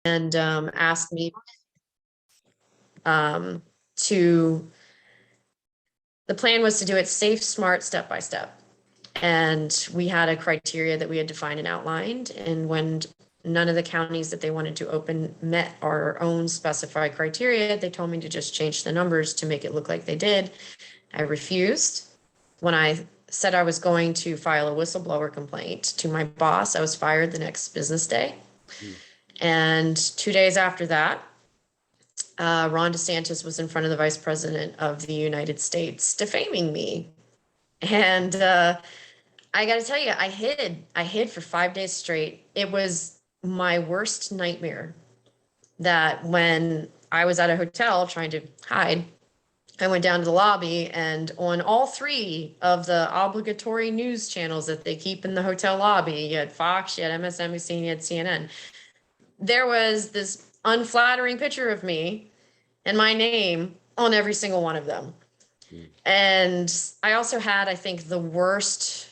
and asked me to, the plan was to do it safe, smart, step by step. And we had a criteria that we had defined and outlined. And when none of the counties that they wanted to open met our own specified criteria, they told me to just change the numbers to make it look like they did. I refused. When I said I was going to file a whistleblower complaint to my boss, I was fired the next business day. And 2 days after that, Ron DeSantis was in front of the Vice President of the United States defaming me. And I got to tell you, I hid for 5 days straight. It was my worst nightmare, that when I was at a hotel trying to hide, I went down to the lobby, and on all 3 of the obligatory news channels that they keep in the hotel lobby, you had Fox, you had MSNBC, and you had CNN. There was this unflattering picture of me and my name on every single one of them. And I also had, I think, the worst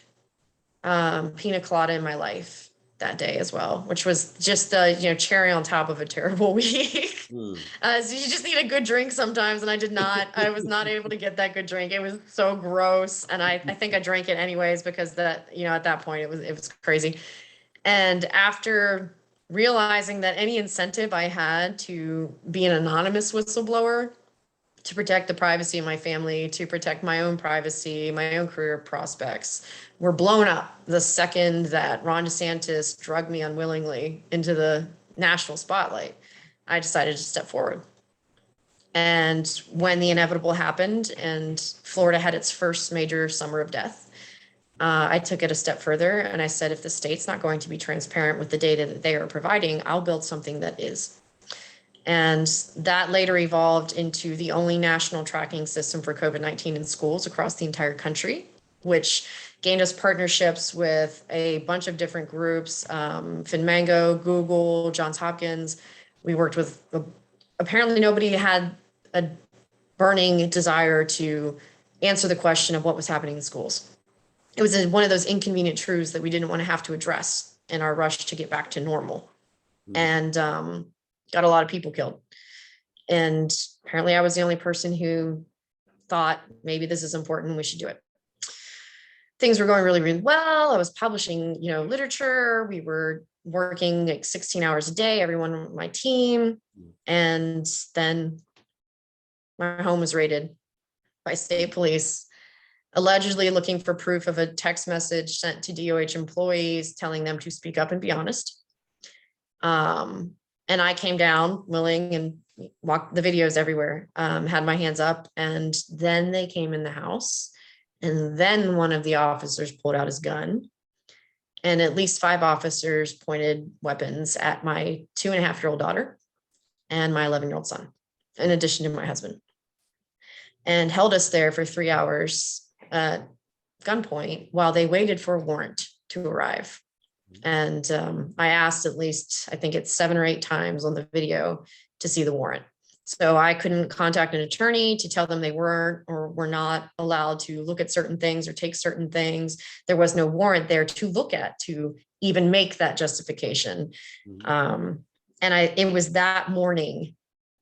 pina colada in my life that day as well, which was just the cherry on top of a terrible week. So you just need a good drink sometimes, and I was not able to get that good drink. It was so gross, and I think I drank it anyways, because that, at that point it was crazy. And after realizing that any incentive I had to be an anonymous whistleblower, to protect the privacy of my family, to protect my own privacy, my own career prospects, were blown up the second that Ron DeSantis drugged me unwillingly into the national spotlight. I decided to step forward. And when the inevitable happened and Florida had its first major summer of death, I took it a step further, and I said, if the state's not going to be transparent with the data that they are providing, I'll build something that is. And that later evolved into the only national tracking system for COVID-19 in schools across the entire country, which gained us partnerships with a bunch of different groups, Finmango, Google, Johns Hopkins. We worked with, apparently nobody had a burning desire to answer the question of what was happening in schools. It was one of those inconvenient truths that we didn't want to have to address in our rush to get back to normal. And got a lot of people killed. And apparently I was the only person who thought, maybe this is important, we should do it. Things were going really, really well. I was publishing, literature. We were working like 16 hours a day, everyone on my team. And then my home was raided by state police, allegedly looking for proof of a text message sent to DOH employees telling them to speak up and be honest. And I came down willing and walked the videos everywhere, had my hands up. And then they came in the house, and then one of the officers pulled out his gun, and at least 5 officers pointed weapons at my 2.5-year-old daughter and my 11-year-old son, in addition to my husband, and held us there for 3 hours at gunpoint while they waited for a warrant to arrive. And I asked at least, I think it's 7 or 8 times on the video to see the warrant. So I couldn't contact an attorney to tell them they weren't or were not allowed to look at certain things or take certain things. There was no warrant there to look at to even make that justification. And it was that morning,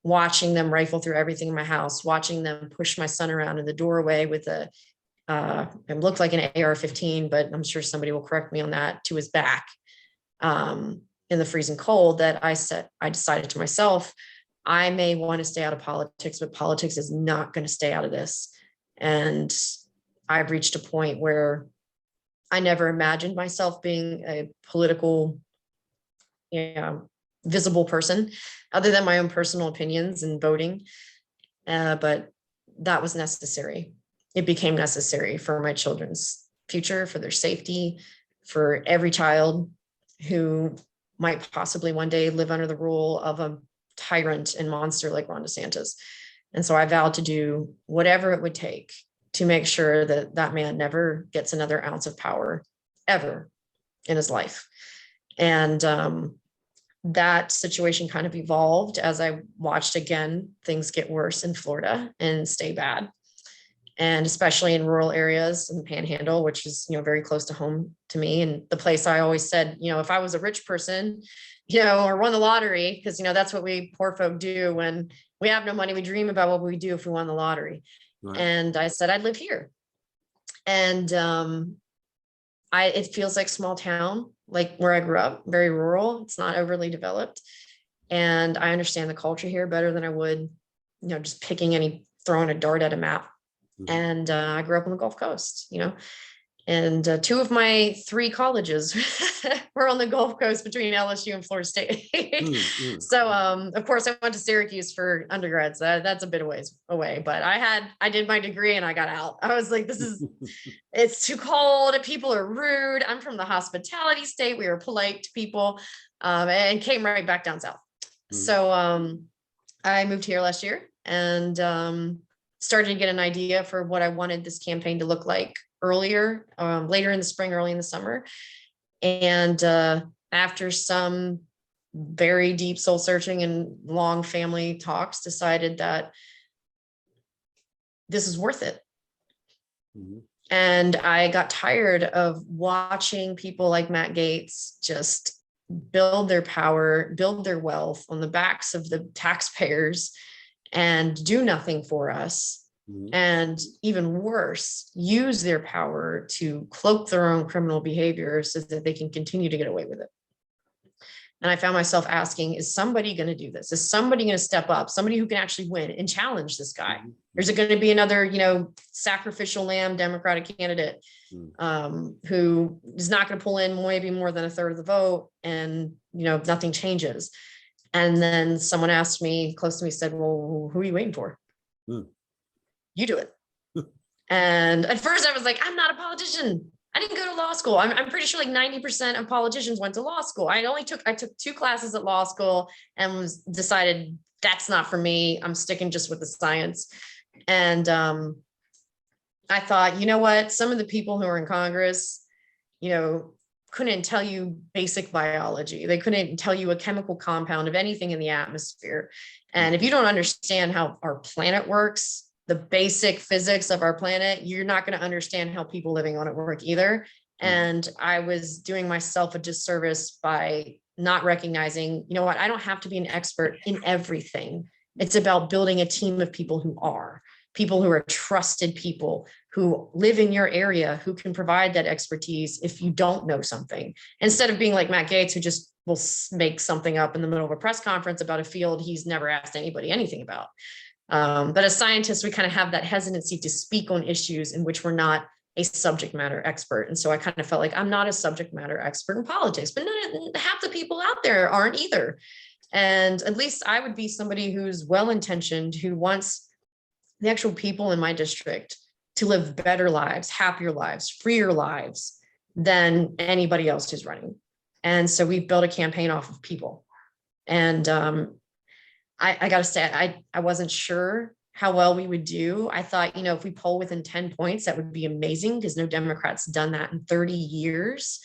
watching them rifle through everything in my house, watching them push my son around in the doorway with it looked like an AR-15, but I'm sure somebody will correct me on that, to his back in the freezing cold, that I decided to myself, I may want to stay out of politics, but politics is not going to stay out of this. And I've reached a point where I never imagined myself being a political, visible person, other than my own personal opinions and voting. But that was necessary. It became necessary for my children's future, for their safety, for every child who might possibly one day live under the rule of a tyrant and monster like Ron DeSantis. And so I vowed to do whatever it would take to make sure that that man never gets another ounce of power ever in his life. And that situation kind of evolved as I watched, again, things get worse in Florida and stay bad. and especially in rural areas in the Panhandle, which is, very close to home to me. And the place I always said, if I was a rich person, or won the lottery, because, that's what we poor folk do when we have no money, we dream about what we do if we won the lottery. Right. And I said, I'd live here. And it feels like small town, like where I grew up, very rural. It's not overly developed. And I understand the culture here better than I would, just throwing a dart at a map. Mm-hmm. And I grew up on the Gulf Coast, and 2 of my 3 colleges were on the Gulf Coast between LSU and Florida State. Mm-hmm. So, of course, I went to Syracuse for undergrad. So that's a bit of ways away, but I did my degree and I got out. I was like, it's too cold. People are rude. I'm from the hospitality state. We were polite to people, and came right back down south. Mm-hmm. So I moved here last year and started to get an idea for what I wanted this campaign to look like later in the spring, early in the summer. And after some very deep soul searching and long family talks, decided that this is worth it. Mm-hmm. And I got tired of watching people like Matt Gaetz just build their power, build their wealth on the backs of the taxpayers and do nothing for us. Mm-hmm. And even worse, use their power to cloak their own criminal behavior so that they can continue to get away with it. And I found myself asking, is somebody going to do this? Is somebody going to step up? Somebody who can actually win and challenge this guy? Mm-hmm. Or is it going to be another, sacrificial lamb Democratic candidate who is not going to pull in maybe more than a third of the vote and, nothing changes? And then someone asked me close to me, said, well, who are you waiting for? Mm. You do it. And at first I was like, I'm not a politician. I didn't go to law school. I'm pretty sure like 90% of politicians went to law school. I took 2 classes at law school and decided that's not for me. I'm sticking just with the science. And I thought, you know what? Some of the people who are in Congress, couldn't tell you basic biology. They couldn't tell you a chemical compound of anything in the atmosphere. And if you don't understand how our planet works, the basic physics of our planet, you're not going to understand how people living on it work either. And I was doing myself a disservice by not recognizing, what, I don't have to be an expert in everything. It's about building a team of people who are trusted people who live in your area, who can provide that expertise if you don't know something, instead of being like Matt Gaetz, who just will make something up in the middle of a press conference about a field he's never asked anybody anything about. But as scientists, we kind of have that hesitancy to speak on issues in which we're not a subject matter expert. And so I kind of felt like I'm not a subject matter expert in politics, but half the people out there aren't either. And at least I would be somebody who's well-intentioned, who wants the actual people in my district to live better lives, happier lives, freer lives than anybody else who's running. And so we built a campaign off of people. And I got to say, I wasn't sure how well we would do. I thought, if we poll within 10 points, that would be amazing because no Democrat's done that in 30 years.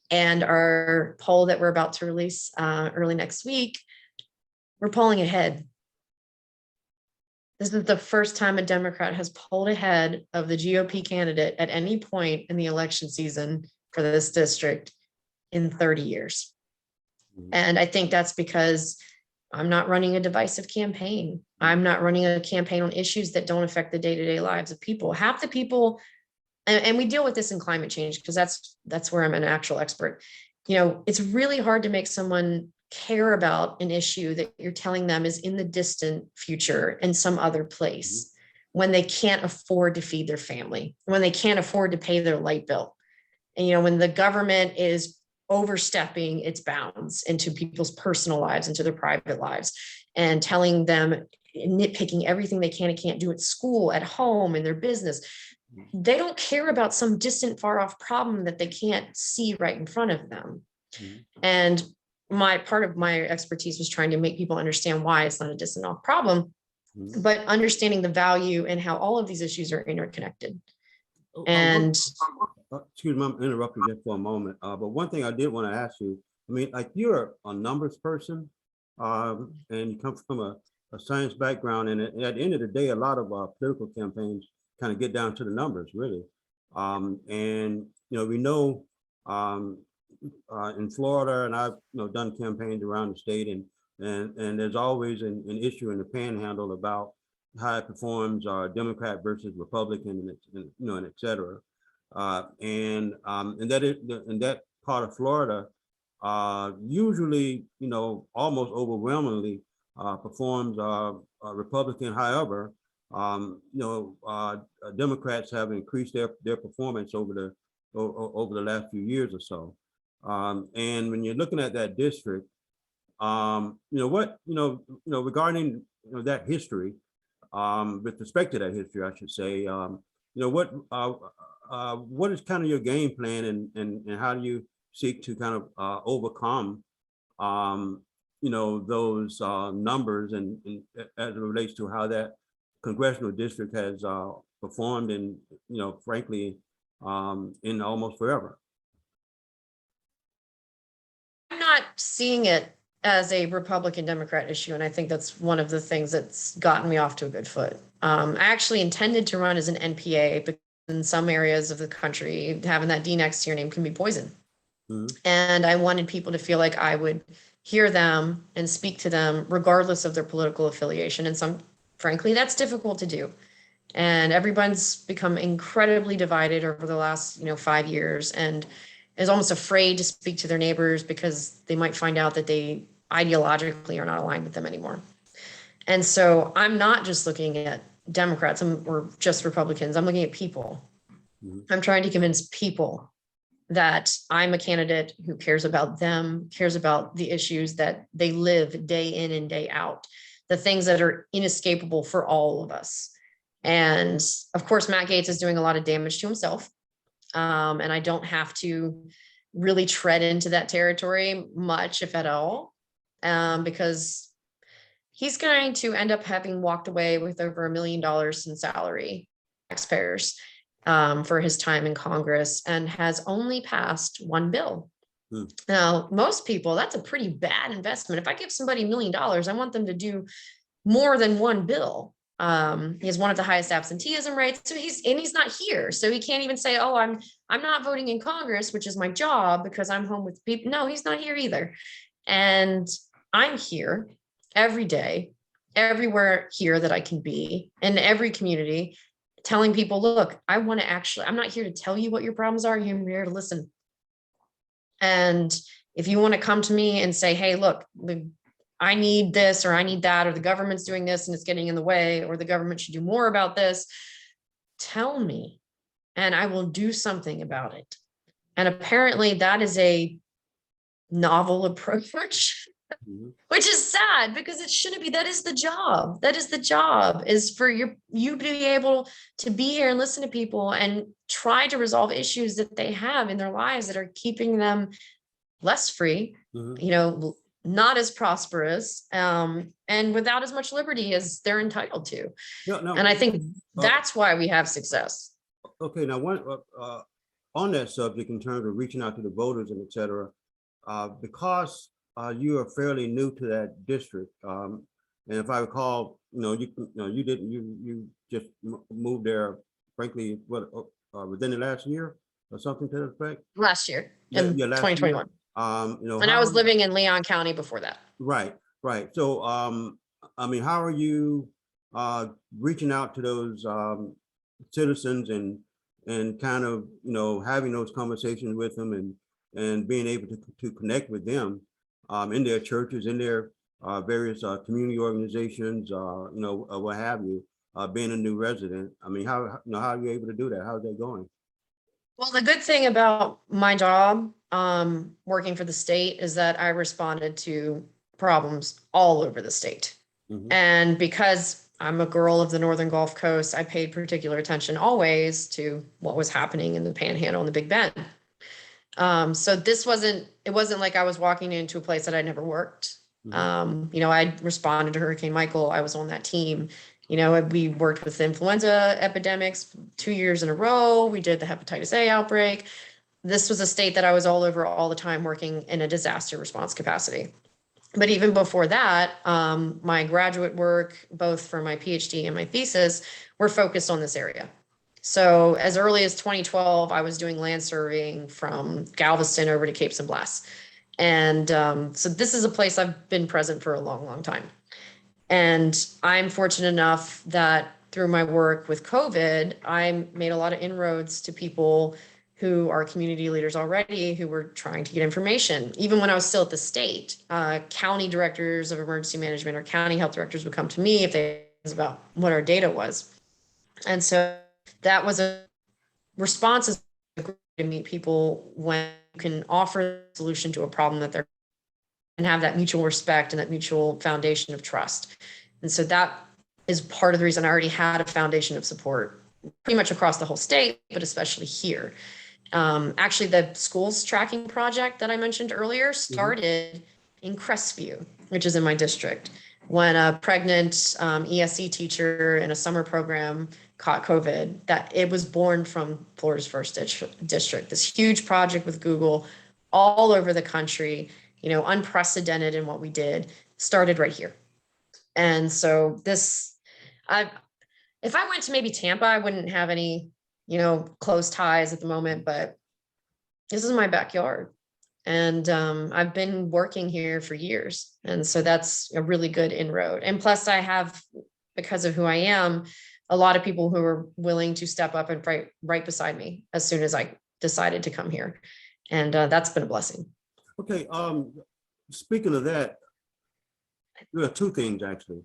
And our poll that we're about to release early next week, we're polling ahead. This is the first time a Democrat has polled ahead of the GOP candidate at any point in the election season for this district in 30 years. And I think that's because I'm not running a divisive campaign. I'm not running a campaign on issues that don't affect the day-to-day lives of people. Half the people, and we deal with this in climate change because that's where I'm an actual expert. It's really hard to make someone care about an issue that you're telling them is in the distant future in some other place when they can't afford to feed their family, when they can't afford to pay their light bill. And, when the government is overstepping its bounds into people's personal lives, into their private lives, and telling them, nitpicking everything they can and can't do at school, at home, in their business. They don't care about some distant, far off problem that they can't see right in front of them. And part of my expertise was trying to make people understand why it's not a distant off problem, but understanding the value and how all of these issues are interconnected. And excuse me, I'm interrupting you for a moment. But one thing I did want to ask you, like you're a numbers person and you come from a science background. And at the end of the day, a lot of political campaigns kind of get down to the numbers, really. And we know in Florida, and I've done campaigns around the state, and there's always an issue in the Panhandle about how it performs, Democrat versus Republican, and et cetera. And that part of Florida usually, almost overwhelmingly performs Republican. However, Democrats have increased their performance over the last few years or so. And when you're looking at that district, regarding that history, with respect to that history, I should say, what is kind of your game plan, and how do you seek to kind of overcome those numbers, and as it relates to how that congressional district has performed, and frankly, in almost forever? I'm not seeing it as a Republican Democrat issue, and I think that's one of the things that's gotten me off to a good foot. I actually intended to run as an NPA, but in some areas of the country, having that D next to your name can be poison. Mm-hmm. And I wanted people to feel like I would hear them and speak to them regardless of their political affiliation. And frankly, that's difficult to do. And everyone's become incredibly divided over the last 5 years, and is almost afraid to speak to their neighbors because they might find out that they ideologically are not aligned with them anymore. And so I'm not just looking at Democrats or just Republicans. I'm looking at people. Mm-hmm. I'm trying to convince people that I'm a candidate who cares about them, cares about the issues that they live day in and day out, the things that are inescapable for all of us. And of course, Matt Gaetz is doing a lot of damage to himself. And I don't have to really tread into that territory much, if at all, because he's going to end up having walked away with over $1 million in salary, taxpayers, for his time in Congress, and has only passed one bill. Now, most people, that's a pretty bad investment. If I give somebody $1 million, I want them to do more than one bill. He has one of the highest absenteeism rates, so he's not here, so he can't even say, "Oh, I'm not voting in Congress, which is my job, because I'm home with people." No, he's not here either, and I'm here every day, everywhere here that I can be, in every community, telling people, "Look, I'm not here to tell you what your problems are. I'm here to listen." And if you want to come to me and say, "Hey, look, I need this, or I need that, or the government's doing this and it's getting in the way, or the government should do more about this," tell me, and I will do something about it. And apparently that is a novel approach, mm-hmm. which is sad, because it shouldn't be. That is the job. That is the job, is for you to be able to be here and listen to people and try to resolve issues that they have in their lives that are keeping them less free, mm-hmm. Not as prosperous, and without as much liberty as they're entitled to. No, and I think that's why we have success. Okay, now on that subject, in terms of reaching out to the voters and et cetera, because you are fairly new to that district, and if I recall, you just moved there, frankly, within the last year or something to that effect? Last year, in 2021. Year. And I was living in Leon County before that. Right. So, how are you reaching out to those citizens and kind of, having those conversations with them, and being able to connect with them in their churches, in their various community organizations, what have you, being a new resident? How are you able to do that? How's that going? Well, the good thing about my job, working for the state, is that I responded to problems all over the state. Mm-hmm. And because I'm a girl of the Northern Gulf Coast, I paid particular attention always to what was happening in the Panhandle and the Big Bend. So it wasn't like I was walking into a place that I'd never worked. Mm-hmm. I responded to Hurricane Michael. I was on that team. We worked with influenza epidemics 2 years in a row. We did the hepatitis A outbreak. This was a state that I was all over all the time, working in a disaster response capacity. But even before that, my graduate work, both for my PhD and my thesis, were focused on this area. So as early as 2012, I was doing land surveying from Galveston over to Cape San Blas. And so this is a place I've been present for a long, long time. And I'm fortunate enough that through my work with COVID, I made a lot of inroads to people who are community leaders already who were trying to get information. Even when I was still at the state, county directors of emergency management or county health directors would come to me if they asked about what our data was. And so that was a response is to meet people when you can offer a solution to a problem that they're and have that mutual respect and that mutual foundation of trust. And so that is part of the reason I already had a foundation of support pretty much across the whole state, but especially here. Actually, the schools tracking project that I mentioned earlier started in Crestview, which is in my district, when a pregnant ESE teacher in a summer program caught COVID. That it was born from Florida's first district, this huge project with Google all over the country, unprecedented in what we did, started right here. And so if I went to maybe Tampa, I wouldn't have any, close ties at the moment, but this is my backyard. And I've been working here for years. And so that's a really good inroad. And plus I have, because of who I am, a lot of people who are willing to step up and fight right beside me as soon as I decided to come here. And that's been a blessing. Okay, speaking of that, there are two things actually.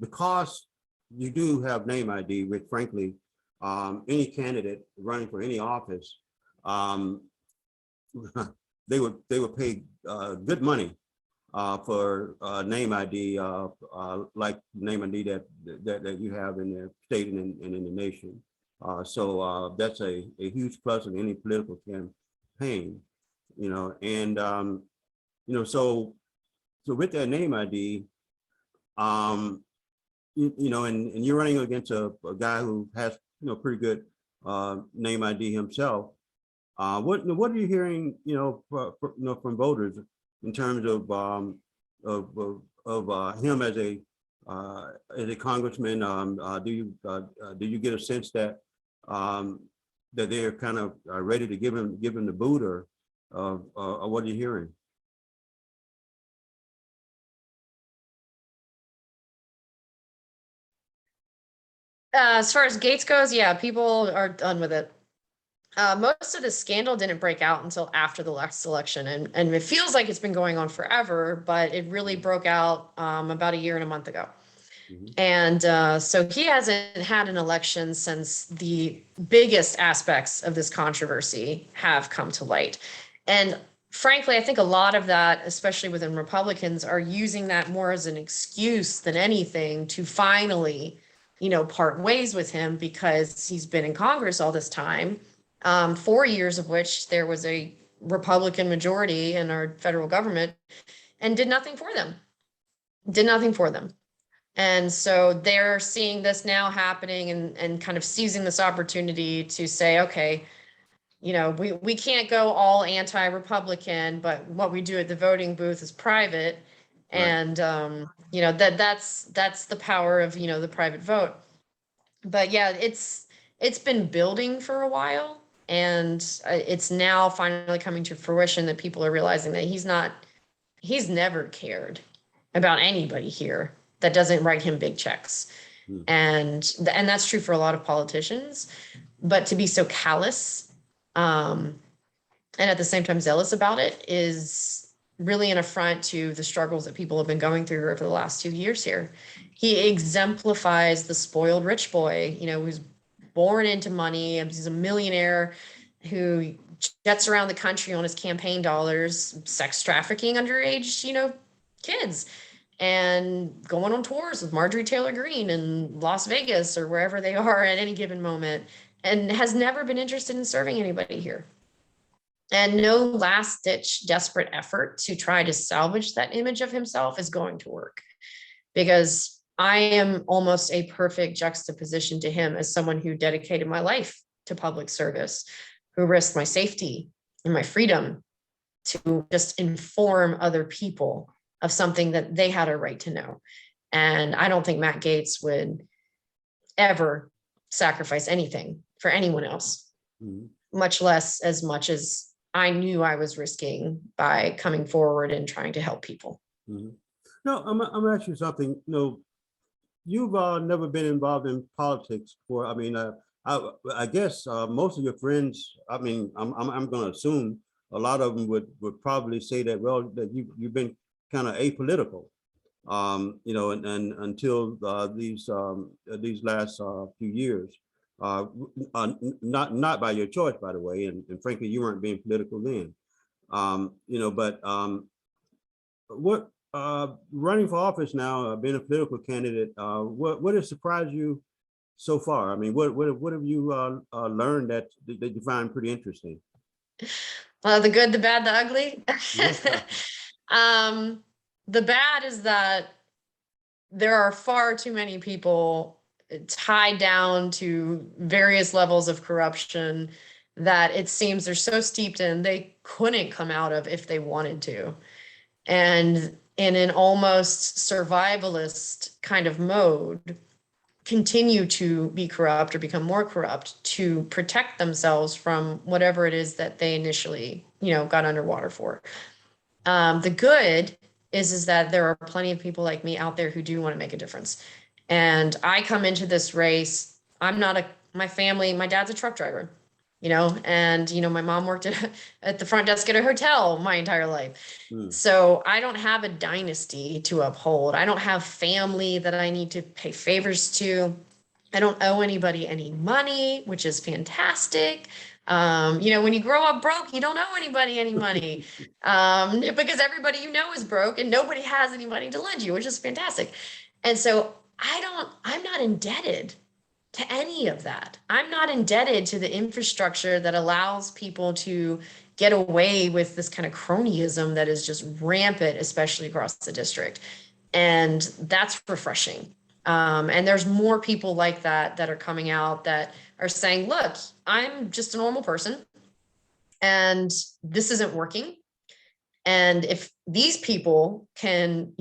Because you do have name ID, which frankly, any candidate running for any office, they would pay good money for name ID, like name ID that you have in the state and in the nation. So that's a huge plus in any political campaign, and so with that name ID, and you're running against a guy who has pretty good name ID himself. What are you hearing from voters in terms of him as a congressman? Do you get a sense that that they're kind of ready to give him the boot, or what are you hearing? As far as Gates goes, yeah, people are done with it. Most of the scandal didn't break out until after the last election, and it feels like it's been going on forever, but it really broke out about a year and a month ago. And so he hasn't had an election since the biggest aspects of this controversy have come to light. And frankly, I think a lot of that, especially within Republicans, are using that more as an excuse than anything to finally, part ways with him, because he's been in Congress all this time, 4 years of which there was a Republican majority in our federal government, and did nothing for them. And so they're seeing this now happening and kind of seizing this opportunity to say, okay, we can't go all anti-Republican, but what we do at the voting booth is private. Right. And, that's the power of, the private vote. But yeah, it's been building for a while, and it's now finally coming to fruition that people are realizing that he's never cared about anybody here that doesn't write him big checks. And that's true for a lot of politicians, but to be so callous and at the same time zealous about it is really an affront to the struggles that people have been going through over the last 2 years here. He exemplifies the spoiled rich boy, who's born into money. He's a millionaire who jets around the country on his campaign dollars, sex trafficking underage, kids, and going on tours with Marjorie Taylor Greene in Las Vegas or wherever they are at any given moment, and has never been interested in serving anybody here. And no last-ditch desperate effort to try to salvage that image of himself is going to work, because I am almost a perfect juxtaposition to him as someone who dedicated my life to public service, who risked my safety and my freedom to just inform other people of something that they had a right to know. And I don't think Matt Gaetz would ever sacrifice anything for anyone else, Mhm. much less as much as I knew I was risking by coming forward and trying to help people. Mhm. No, I'm gonna ask you something. You've never been involved in politics before. I mean, I guess most of your friends. I mean, I'm going to assume a lot of them would probably say that. Well, that you've been kind of apolitical. And until these last few years, not by your choice, by the way, and frankly, you weren't being political then. But what running for office now, being a political candidate, what has surprised you so far? I mean, what have you learned that you find pretty interesting? The good, the bad, the ugly. Yeah. um, the bad is that there are far too many people tied down to various levels of corruption that it seems they're so steeped in they couldn't come out of if they wanted to. And in an almost survivalist kind of mode, continue to be corrupt or become more corrupt to protect themselves from whatever it is that they initially, got underwater for. The good is that there are plenty of people like me out there who do want to make a difference. And I come into this race, my family, my dad's a truck driver, and, my mom worked at the front desk at a hotel my entire life. Hmm. So I don't have a dynasty to uphold. I don't have family that I need to pay favors to. I don't owe anybody any money, which is fantastic. When you grow up broke, you don't owe anybody any money because everybody is broke and nobody has any money to lend you, which is fantastic. And so I'm not indebted to any of that. I'm not indebted to the infrastructure that allows people to get away with this kind of cronyism that is just rampant, especially across the district. And that's refreshing. And there's more people like that are coming out that are saying, look, I'm just a normal person and this isn't working. And if these people can,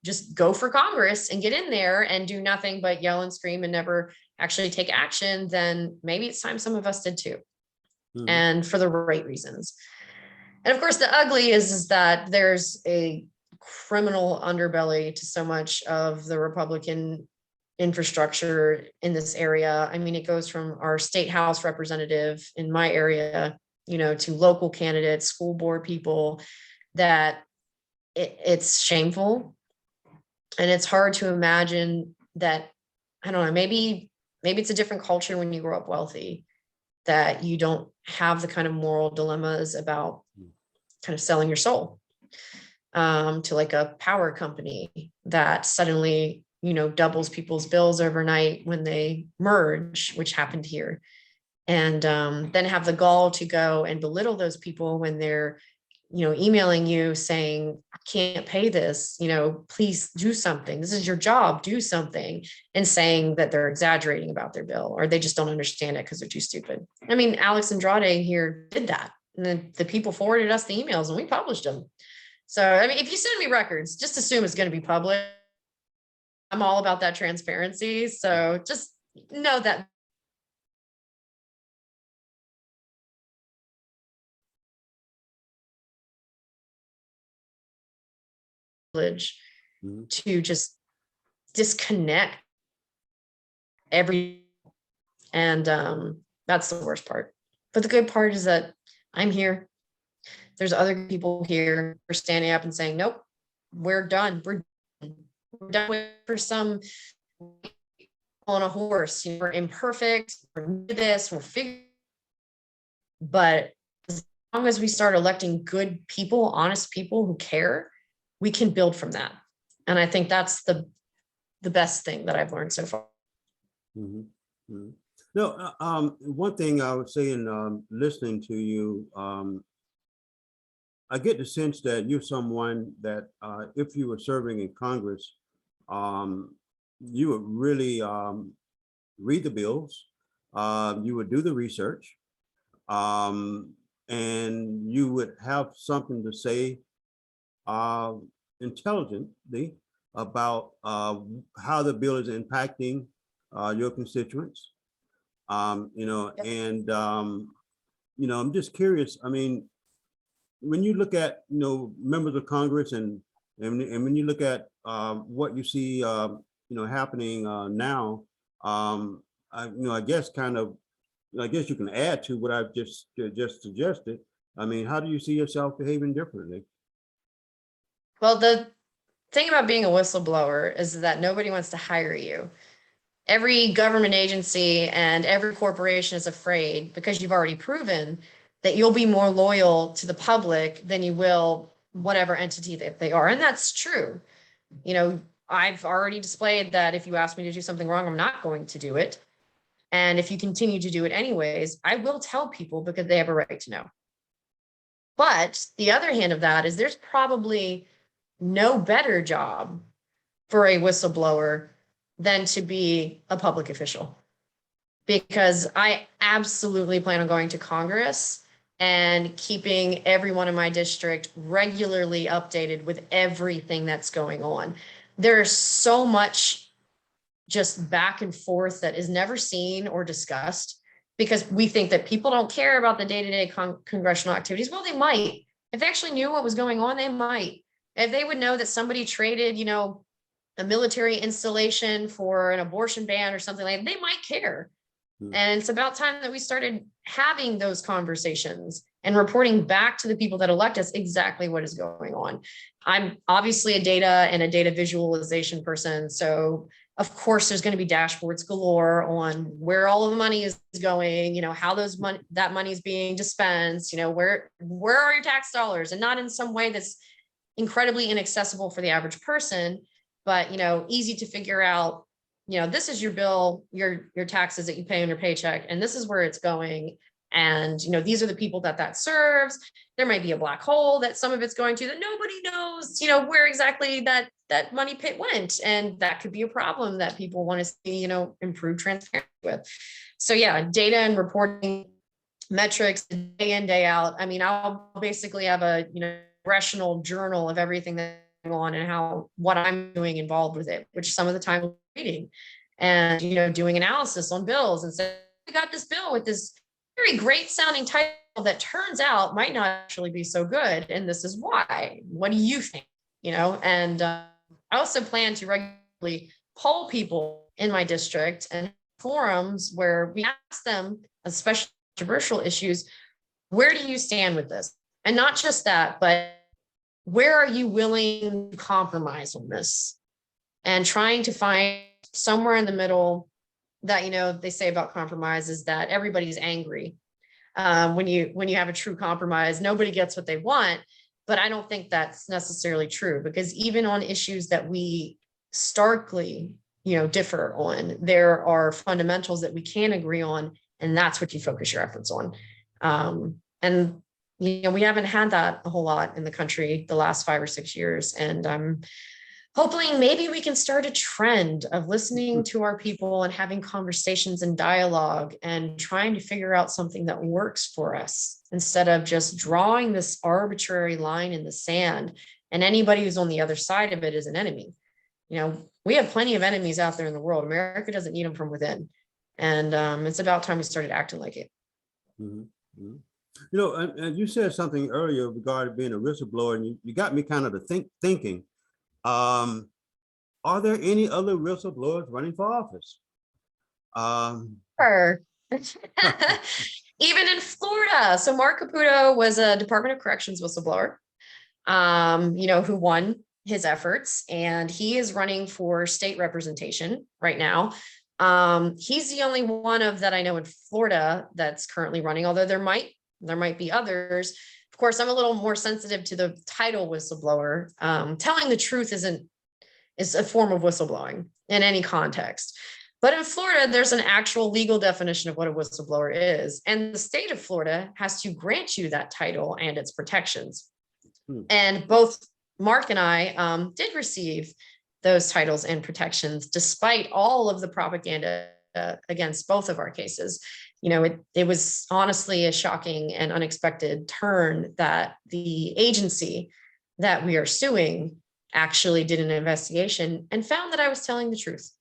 just go for Congress and get in there and do nothing but yell and scream and never actually take action, then maybe it's time some of us did too. Mhm. And for the right reasons. And of course, the ugly is that there's a criminal underbelly to so much of the Republican infrastructure in this area. I mean, it goes from our state house representative in my area, to local candidates, school board people, that it's shameful. And it's hard to imagine that, I don't know, maybe it's a different culture when you grow up wealthy, that you don't have the kind of moral dilemmas about kind of selling your soul to like a power company that suddenly, doubles people's bills overnight when they merge, which happened here. And then have the gall to go and belittle those people when they're, emailing you saying, I can't pay this, please do something. This is your job, do something. And saying that they're exaggerating about their bill or they just don't understand it because they're too stupid. I mean, Alex Andrade here did that. And then the people forwarded us the emails and we published them. So, I mean, if you send me records, just assume it's going to be public. I'm all about that transparency. So just know that privilege Mhm. to just disconnect every, and that's the worst part. But the good part is that I'm here. There's other people here who are standing up and saying, nope, we're done. We're done with for some on a horse. We're imperfect. We're new to this. We're figuring. But as long as we start electing good people, honest people who care, we can build from that. And I think that's the best thing that I've learned so far. Mhm. Mhm. No, one thing I would say in listening to you, I get the sense that you're someone that if you were serving in Congress, um, you would really read the bills, you would do the research, um, and you would have something to say uh, intelligently about how the bill is impacting your constituents. You know, Yep. and you know, I'm just curious. I mean, when you look at, you know, members of Congress and when you look at what you see, you know, happening now, you know, I guess kind of, I guess you can add to what I've just suggested. I mean, how do you see yourself behaving differently? Well, the thing about being a whistleblower is that nobody wants to hire you. Every government agency and every corporation is afraid because you've already proven that you'll be more loyal to the public than you will whatever entity that they are. And that's true. You know, I've already displayed that if you ask me to do something wrong, I'm not going to do it. And if you continue to do it anyways, I will tell people because they have a right to know. But the other hand of that is there's probably no better job for a whistleblower than to be a public official. Because I absolutely plan on going to Congress and keeping everyone in my district regularly updated with everything that's going on. There's so much just back and forth that is never seen or discussed because we think that people don't care about the day-to-day congressional activities. Well, they might. If they actually knew what was going on, they might. If they would know that somebody traded, you know, a military installation for an abortion ban or something like that, they might care. And it's about time that we started having those conversations and reporting back to the people that elect us exactly what is going on. I'm obviously a data and a data visualization person. So of course there's going to be dashboards galore on where all of the money is going, you know, how that money is being dispensed, you know, where are your tax dollars, and not in some way that's incredibly inaccessible for the average person, but, you know, easy to figure out. You know, this is your bill, your taxes that you pay on your paycheck, and this is where it's going. And, you know, these are the people that serves. There might be a black hole that some of it's going to that nobody knows, you know, where exactly that money pit went. And that could be a problem that people want to see, you know, improved transparency with. So yeah, data and reporting metrics day in, day out. I mean, I'll basically have a, you know, congressional journal of everything that's going on and what I'm doing involved with it, which some of the time reading and, you know, doing analysis on bills and say, we got this bill with this very great sounding title that turns out might not actually be so good. And this is why. What do you think? You know, and I also plan to regularly poll people in my district and forums where we ask them, especially controversial issues, where do you stand with this? And not just that, but where are you willing to compromise on this? And trying to find somewhere in the middle that, you know, they say about compromise is that everybody's angry. When you have a true compromise, nobody gets what they want. But I don't think that's necessarily true, because even on issues that we starkly, you know, differ on, there are fundamentals that we can agree on, and that's what you focus your efforts on. And you know, we haven't had that a whole lot in the country the last 5 or 6 years, and I'm hoping maybe we can start a trend of listening to our people and having conversations and dialogue and trying to figure out something that works for us instead of just drawing this arbitrary line in the sand. And anybody who's on the other side of it is an enemy. You know, we have plenty of enemies out there in the world. America doesn't need them from within. And it's about time we started acting like it. Mm-hmm. Mm-hmm. You know, and you said something earlier regarding being a whistleblower, and you got me kind of to thinking. Are there any other whistleblowers running for office? Sure. Even in Florida. So Mark Caputo was a Department of Corrections whistleblower, you know, who won his efforts, and he is running for state representation right now. He's the only one of that I know in Florida that's currently running, although there might be others. Of course, I'm a little more sensitive to the title whistleblower. Telling the truth is a form of whistleblowing in any context. But in Florida, there's an actual legal definition of what a whistleblower is. And the state of Florida has to grant you that title and its protections. And both Mark and I did receive those titles and protections, despite all of the propaganda against both of our cases. You know, it was honestly a shocking and unexpected turn that the agency that we are suing actually did an investigation and found that I was telling the truth.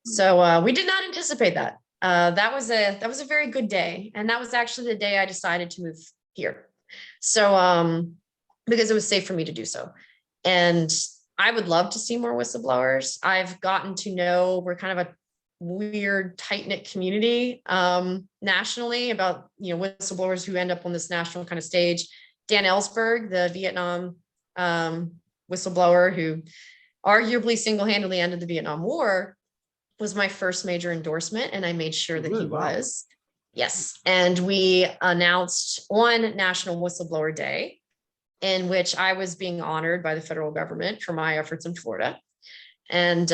So we did not anticipate that. that was a very good day. And that was actually the day I decided to move here. So, because it was safe for me to do so. And I would love to see more whistleblowers. I've gotten to know, we're kind of a weird, tight-knit community nationally about, whistleblowers who end up on this national kind of stage. Dan Ellsberg, the Vietnam whistleblower who arguably single-handedly ended the Vietnam War, was my first major endorsement, and I made sure that he was. Yes. And we announced on National Whistleblower Day, in which I was being honored by the federal government for my efforts in Florida. And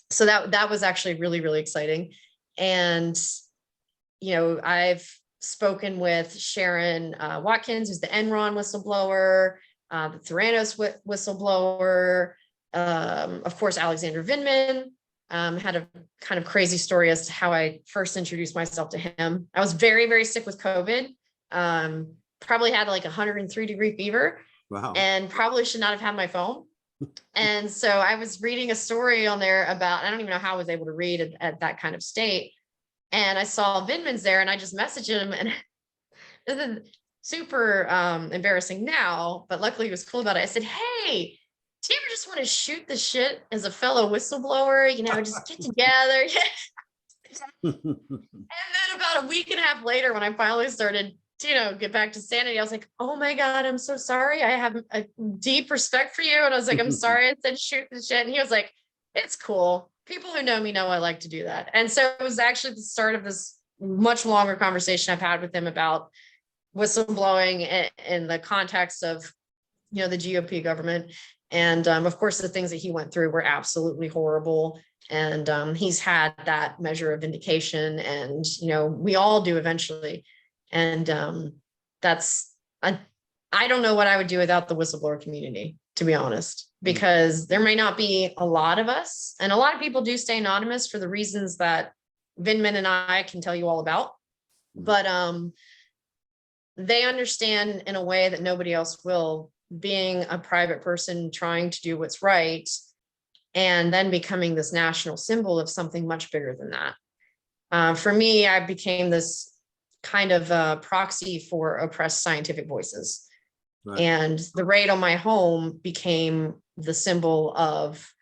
so that was actually really, really exciting. And, I've spoken with Sharon Watkins, who's the Enron whistleblower, the Theranos whistleblower, of course, Alexander Vindman. Had a kind of crazy story as to how I first introduced myself to him. I was very, very sick with COVID. Probably had like 103-degree fever. Wow. And probably should not have had my phone. And so I was reading a story on there about, I don't even know how I was able to read at that kind of state. And I saw Vindman's there, and I just messaged him, and this is super embarrassing now, but luckily he was cool about it. I said, hey, do you ever just want to shoot the shit as a fellow whistleblower? Just get together. And then about a week and a half later, when I finally started to, get back to sanity, I was like, oh my God, I'm so sorry. I have a deep respect for you. And I was like, I'm sorry I said shoot the shit. And he was like, it's cool. People who know me know I like to do that. And so it was actually the start of this much longer conversation I've had with him about whistleblowing in the context of, the GOP government. And of course, the things that he went through were absolutely horrible. And he's had that measure of vindication, and, we all do eventually. And I don't know what I would do without the whistleblower community, to be honest, because there may not be a lot of us. And a lot of people do stay anonymous for the reasons that Vindman and I can tell you all about. But they understand in a way that nobody else will, being a private person trying to do what's right, and then becoming this national symbol of something much bigger than that. For me, I became this kind of proxy for oppressed scientific voices. Right. And the raid on my home became the symbol of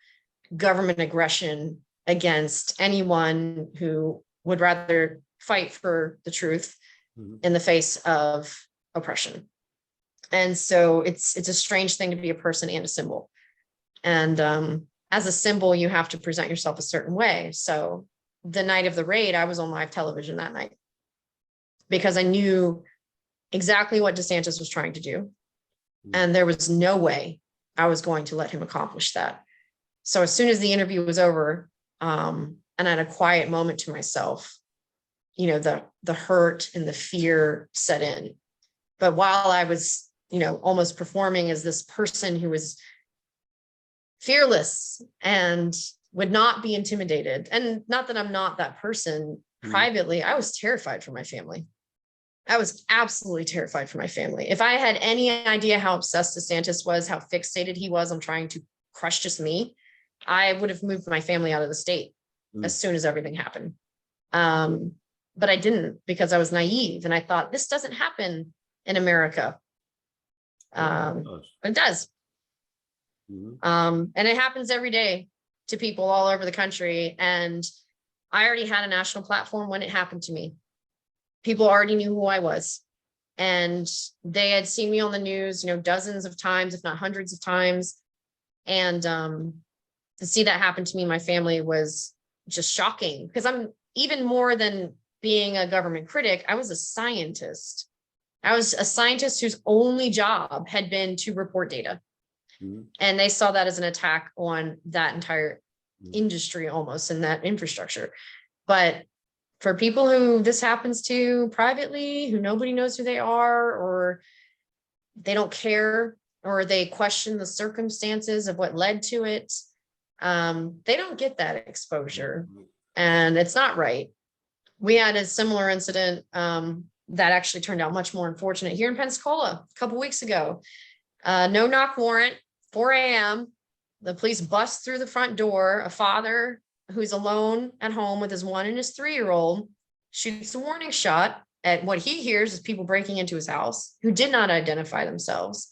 government aggression against anyone who would rather fight for the truth in the face of oppression. And so it's a strange thing to be a person and a symbol. And as a symbol, you have to present yourself a certain way. So the night of the raid, I was on live television that night because I knew exactly what DeSantis was trying to do. And there was no way I was going to let him accomplish that. So as soon as the interview was over, and I had a quiet moment to myself, the hurt and the fear set in. But while I was, almost performing as this person who was fearless and would not be intimidated, and not that I'm not that person privately, I was terrified for my family. I was absolutely terrified for my family. If I had any idea how obsessed DeSantis was, how fixated he was on trying to crush just me, I would have moved my family out of the state as soon as everything happened. But I didn't, because I was naive and I thought this doesn't happen in America. It does. And it happens every day to people all over the country. And I already had a national platform when it happened to me. People already knew who I was, and they had seen me on the news, dozens of times, if not hundreds of times. And to see that happen to me, my family, was just shocking, because I'm, even more than being a government critic, I was a scientist. I was a scientist whose only job had been to report data. And they saw that as an attack on that entire industry, almost, and that infrastructure. But for people who this happens to privately, who nobody knows who they are, or they don't care, or they question the circumstances of what led to it, they don't get that exposure. And it's not right. We had a similar incident that actually turned out much more unfortunate here in Pensacola a couple weeks ago. No knock warrant, 4 a.m. The police bust through the front door. A father who's alone at home with his 1 and his 3-year-old, shoots a warning shot at what he hears is people breaking into his house who did not identify themselves.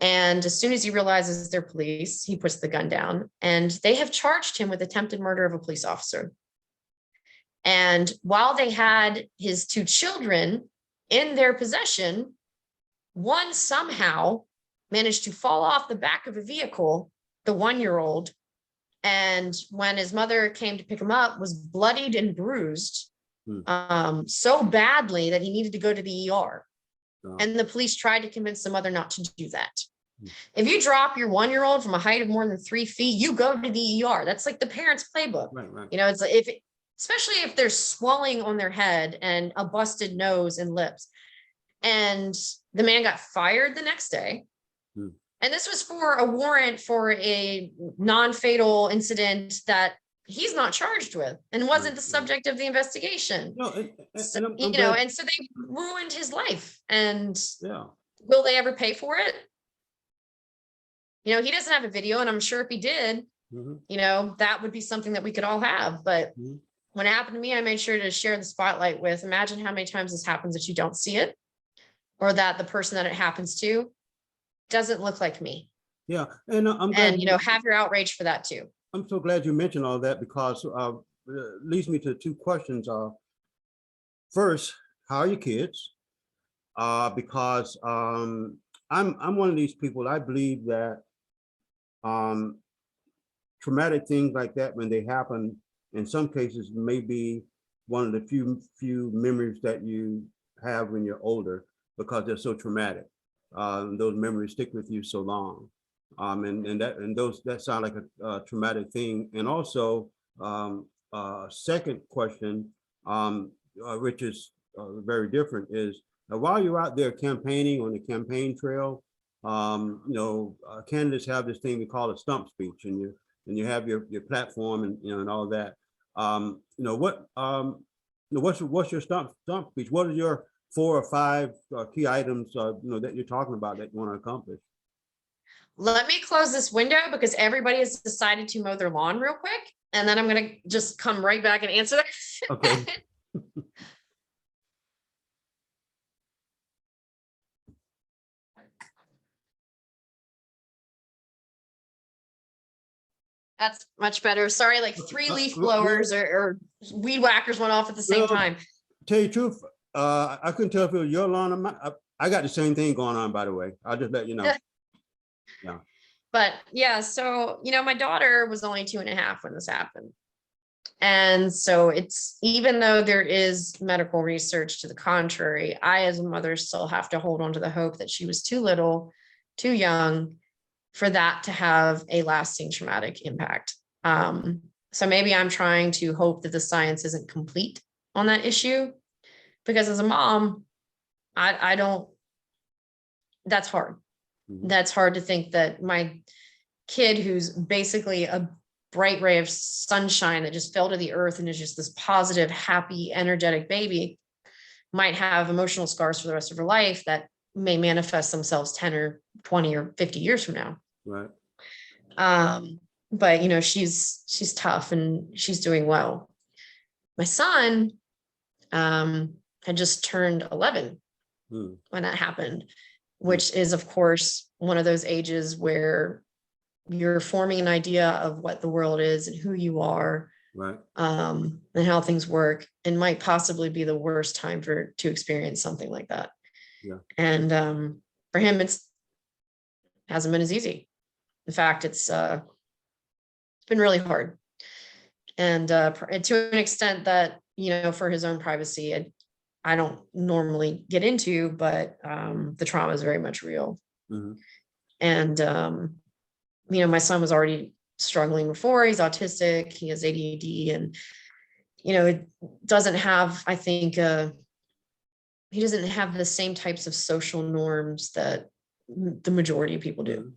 And as soon as he realizes they're police, he puts the gun down, and they have charged him with attempted murder of a police officer. And while they had his 2 children in their possession, one somehow managed to fall off the back of a vehicle, the 1-year-old, and when his mother came to pick him up, was bloodied and bruised so badly that he needed to go to the ER. And the police tried to convince the mother not to do that. If you drop your 1-year-old from a height of more than 3 feet, you go to the ER. That's like the parents' playbook. Right. You know, it's like especially if there's swelling on their head and a busted nose and lips. And the man got fired the next day. And this was for a warrant for a non-fatal incident that he's not charged with and wasn't the subject of the investigation. No, So, and so they ruined his life. And will they ever pay for it? You know, he doesn't have a video, and I'm sure if he did, that would be something that we could all have. But when it happened to me, I made sure to share the spotlight with. Imagine how many times this happens that you don't see it, or that the person that it happens to doesn't look like me. Yeah, and I'm glad, and have your outrage for that too. I'm so glad you mentioned all that, because leads me to 2 questions. First, how are your kids? Because I'm one of these people. I believe that traumatic things like that, when they happen, in some cases may be one of the few memories that you have when you're older, because they're so traumatic. Those memories stick with you so long. That sound like a traumatic thing. And also, second question, which is very different, is while you're out there campaigning on the campaign trail, candidates have this thing we call a stump speech, and you have your platform and all that. What's your stump speech? What are your 4 or 5 key items that you're talking about that you want to accomplish? Let me close this window because everybody has decided to mow their lawn real quick, and then I'm going to just come right back and answer that. Okay. That's much better. Sorry, like 3 leaf blowers or weed whackers went off at the same time. Tell you the truth, I couldn't tell if it was your lawn or mine. I got the same thing going on, by the way. I'll just let you know. Yeah. But yeah, so, my daughter was only 2.5 when this happened. And so it's, even though there is medical research to the contrary, I, as a mother, still have to hold on to the hope that she was too little, too young for that to have a lasting traumatic impact. So maybe I'm trying to hope that the science isn't complete on that issue, because as a mom, I don't, that's hard. That's hard to think that my kid, who's basically a bright ray of sunshine that just fell to the earth and is just this positive, happy, energetic baby, might have emotional scars for the rest of her life that may manifest themselves 10 or 20 or 50 years from now. Right. But she's tough and she's doing well. My son had just turned 11 when that happened, which is, of course, one of those ages where you're forming an idea of what the world is and who you are, right, and how things work, and might possibly be the worst time to experience something like that. Yeah. And for him, hasn't been as easy. In fact, it's been really hard, and to an extent that, for his own privacy, I don't normally get into, but the trauma is very much real. And my son was already struggling before. He's autistic, he has ADHD, and it doesn't have, I think, he doesn't have the same types of social norms that the majority of people do.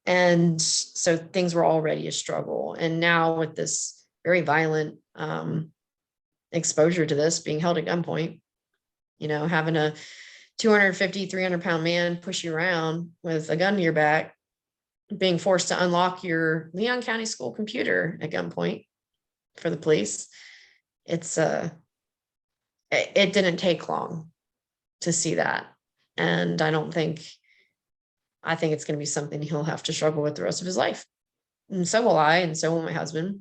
And so things were already a struggle. And now with this very violent exposure to this, being held at gunpoint, having a 250, 300-pound man push you around with a gun to your back, being forced to unlock your Leon County school computer at gunpoint, for the police. It didn't take long to see that. And I think it's going to be something he'll have to struggle with the rest of his life. And so will I, and so will my husband.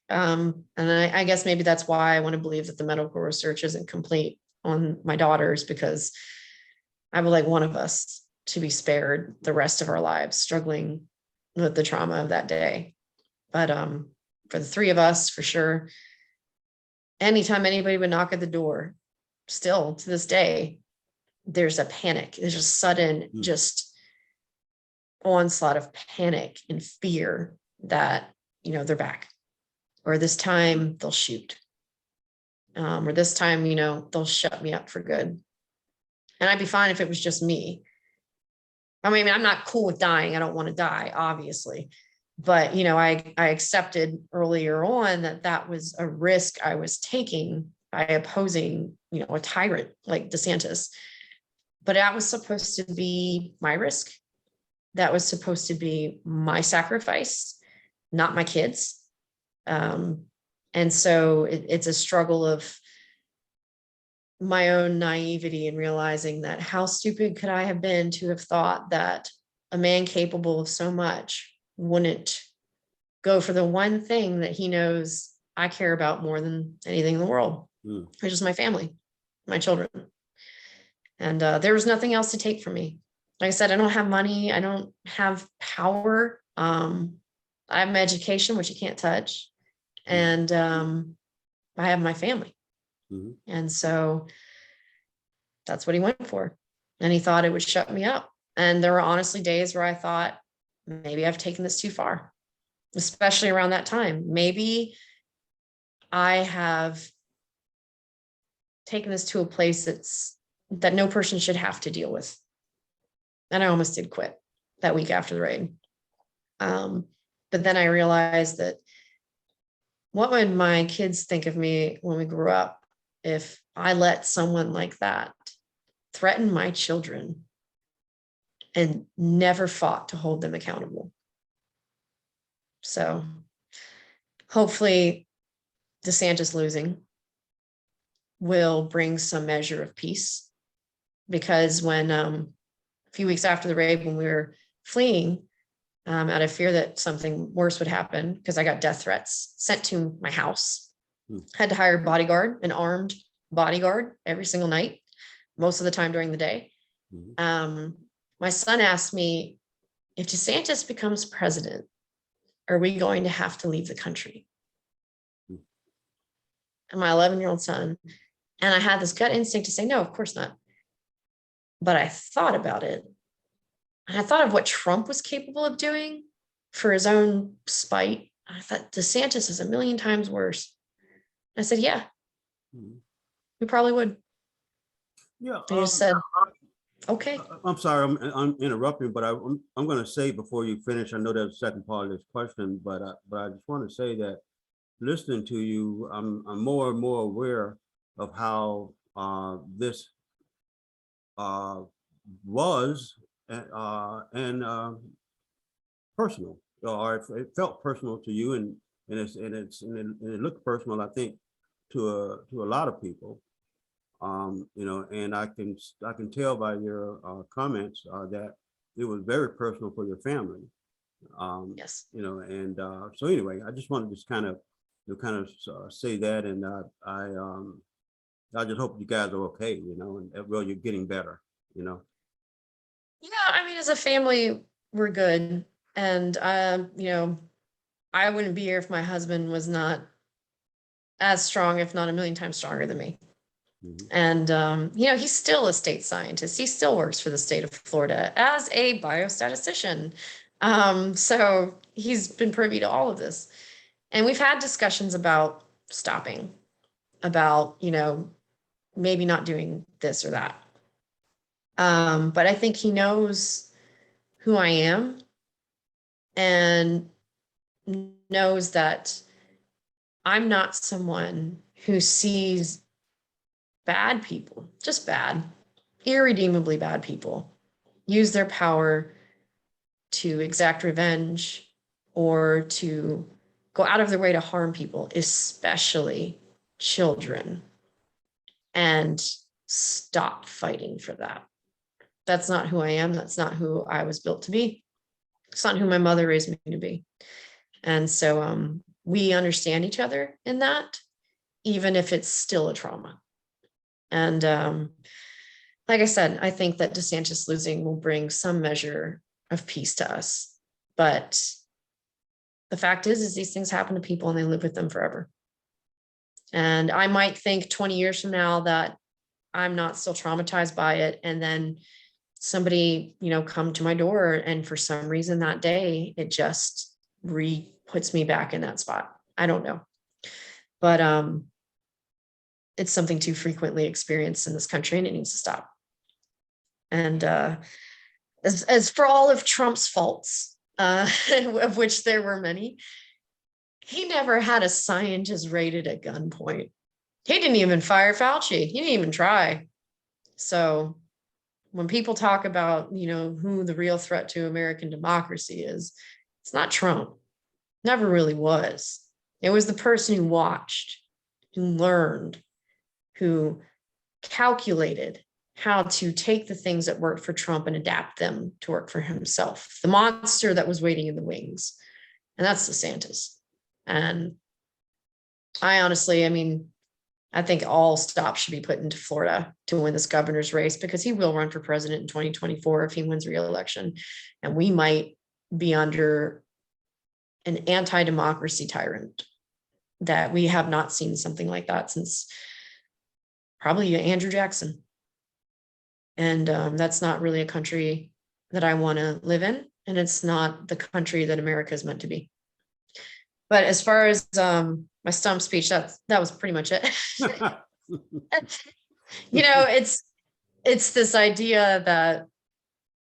And I guess maybe that's why I want to believe that the medical research isn't complete on my daughters, because I would like one of us to be spared the rest of our lives struggling with the trauma of that day. But for the three of us, for sure, anytime anybody would knock at the door, still to this day, there's a panic. There's a sudden just onslaught of panic and fear that, they're back, or this time they'll shoot, or this time, they'll shut me up for good. And I'd be fine if it was just me. I mean, I'm not cool with dying. I don't want to die, obviously. But, I accepted earlier on that was a risk I was taking by opposing, a tyrant like DeSantis. But that was supposed to be my risk. That was supposed to be my sacrifice, not my kids. And so it's a struggle of my own naivety and realizing that how stupid could I have been to have thought that a man capable of so much wouldn't go for the one thing that he knows I care about more than anything in the world, which is my family, my children. And there was nothing else to take from me. Like I said, I don't have money. I don't have power. I have my education, which you can't touch. And I have my family. Mm-hmm. And so that's what he went for. And he thought it would shut me up. And there were honestly days where I thought, maybe I've taken this too far, especially around that time. Maybe I have taken this to a place that no person should have to deal with. And I almost did quit that week after the raid. But then I realized that what would my kids think of me when we grew up if I let someone like that threaten my children and never fought to hold them accountable? So hopefully DeSantis losing will bring some measure of peace, because when a few weeks after the raid, when we were fleeing, out of fear that something worse would happen, because I got death threats sent to my house, had to hire a bodyguard, an armed bodyguard every single night, most of the time during the day. My son asked me, if DeSantis becomes president, are we going to have to leave the country? And my 11-year-old son, and I had this gut instinct to say, no, of course not. But I thought about it. And I thought of what Trump was capable of doing for his own spite. I thought DeSantis is a million times worse. I said, yeah, we probably would. Yeah. And he just said, okay. I'm sorry, I'm interrupting, but I'm going to say before you finish, I know there's a second part of this question, but I just want to say that listening to you, I'm more and more aware of how this was and personal, or it felt personal to you, and it looked personal, I think, to a lot of people. And I can tell by your comments that it was very personal for your family. Yes. And so anyway, I just wanted to kind of say that, and I just hope you guys are okay, and well, you're getting better, Yeah, I mean, as a family, we're good. And, I wouldn't be here if my husband was not as strong, if not a million times stronger than me. Mm-hmm. And, he's still a state scientist. He still works for the state of Florida as a biostatistician. So he's been privy to all of this. And we've had discussions about stopping, about, maybe not doing this or that. But I think he knows who I am and knows that I'm not someone who sees bad people, just bad, irredeemably bad people, use their power to exact revenge or to go out of their way to harm people, especially children, and stop fighting for that. That's not who I am. That's not who I was built to be. It's not who my mother raised me to be. And so we understand each other in that, even if it's still a trauma. And like I said, I think that DeSantis losing will bring some measure of peace to us. But the fact is these things happen to people and they live with them forever. And I might think 20 years from now that I'm not still traumatized by it. And then somebody, come to my door, and for some reason that day, it just puts me back in that spot. I don't know. But it's something too frequently experienced in this country, and it needs to stop. And as for all of Trump's faults, of which there were many, he never had a scientist raided at gunpoint. He didn't even fire Fauci. He didn't even try. So when people talk about, who the real threat to American democracy is, it's not Trump. Never really was. It was the person who watched, who learned, who calculated how to take the things that worked for Trump and adapt them to work for himself. The monster that was waiting in the wings. And that's DeSantis. And I honestly, I think all stops should be put into Florida to win this governor's race, because he will run for president in 2024 if he wins re-election. And we might be under an anti-democracy tyrant that we have not seen something like that since probably Andrew Jackson. And that's not really a country that I want to live in. And it's not the country that America is meant to be. But as far as my stump speech, that was pretty much it. It's this idea that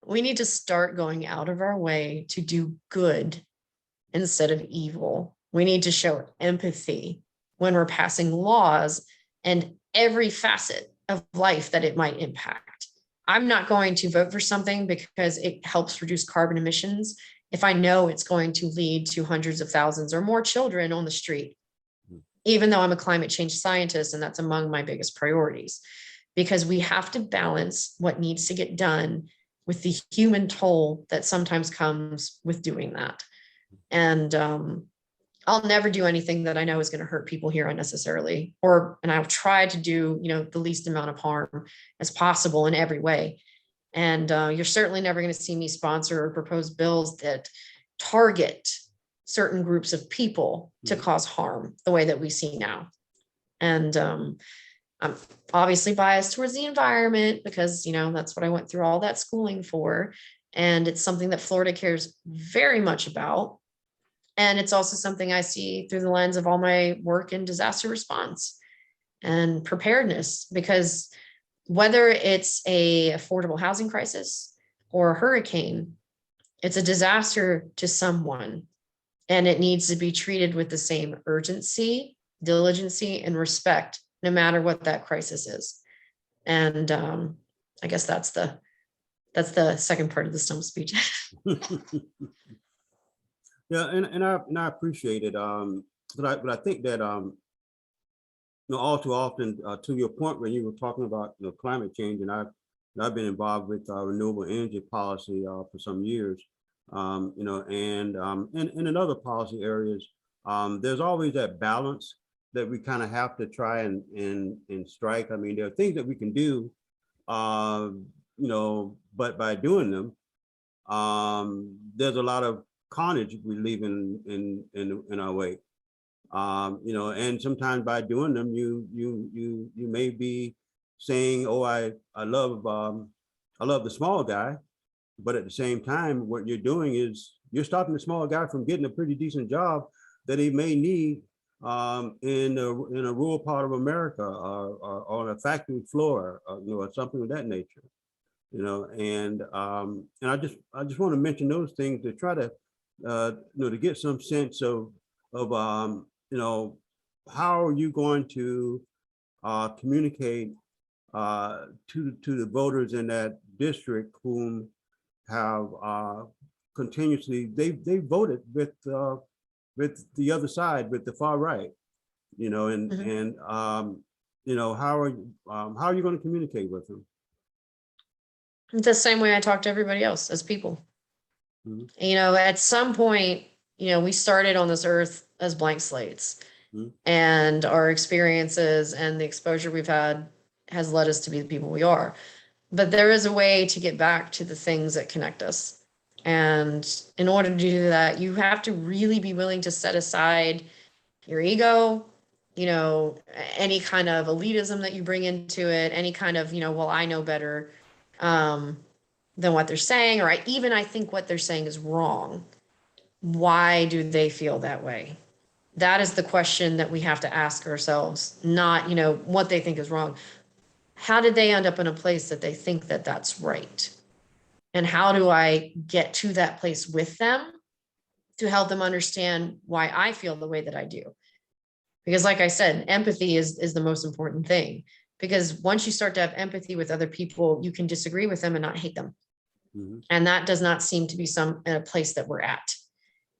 we need to start going out of our way to do good instead of evil. We need to show empathy when we're passing laws and every facet of life that it might impact. I'm not going to vote for something because it helps reduce carbon emissions if I know it's going to lead to hundreds of thousands or more children on the street, even though I'm a climate change scientist, and that's among my biggest priorities, because we have to balance what needs to get done with the human toll that sometimes comes with doing that. And I'll never do anything that I know is going to hurt people here unnecessarily, and I'll try to do, the least amount of harm as possible in every way. And you're certainly never going to see me sponsor or propose bills that target certain groups of people to cause harm the way that we see now. And I'm obviously biased towards the environment because, that's what I went through all that schooling for. And it's something that Florida cares very much about. And it's also something I see through the lens of all my work in disaster response and preparedness, because whether it's a affordable housing crisis or a hurricane, it's a disaster to someone, and it needs to be treated with the same urgency, diligency, and respect, no matter what that crisis is. And I guess that's the second part of the stump speech. Yeah, and I appreciate it. But I think that all too often, to your point when you were talking about climate change, and I've been involved with renewable energy policy for some years, and in other policy areas, there's always that balance that we kind of have to try and strike. There are things that we can do, but by doing them, there's a lot of carnage we leave in our wake. And sometimes by doing them, you may be saying, "Oh, I love the small guy," but at the same time, what you're doing is you're stopping the small guy from getting a pretty decent job that he may need in a rural part of America, or on a factory floor, or something of that nature. And I just want to mention those things to try to to get some sense of how are you going to communicate to the voters in that district whom have continuously they voted with with the other side, with the far right, you know, and you know, how are you going to communicate with them? The same way I talk to everybody else as people. Mhm. You know, at some point, you know, we started on this earth as blank slates, Mhm. and our experiences and the exposure we've had has led us to be the people we are. But there is a way to get back to the things that connect us. And in order to do that, you have to really be willing to set aside your ego, you know, any kind of elitism that you bring into it, any kind of, you know, well, I know better than what they're saying, or I think what they're saying is wrong. Why do they feel that way? That is the question that we have to ask ourselves, not, you know, what they think is wrong. How did they end up in a place that they think that that's right? And how do I get to that place with them to help them understand why I feel the way that I do? Because like I said, empathy is the most important thing. Because once you start to have empathy with other people, you can disagree with them and not hate them. Mhm. And that does not seem to be a place that we're at.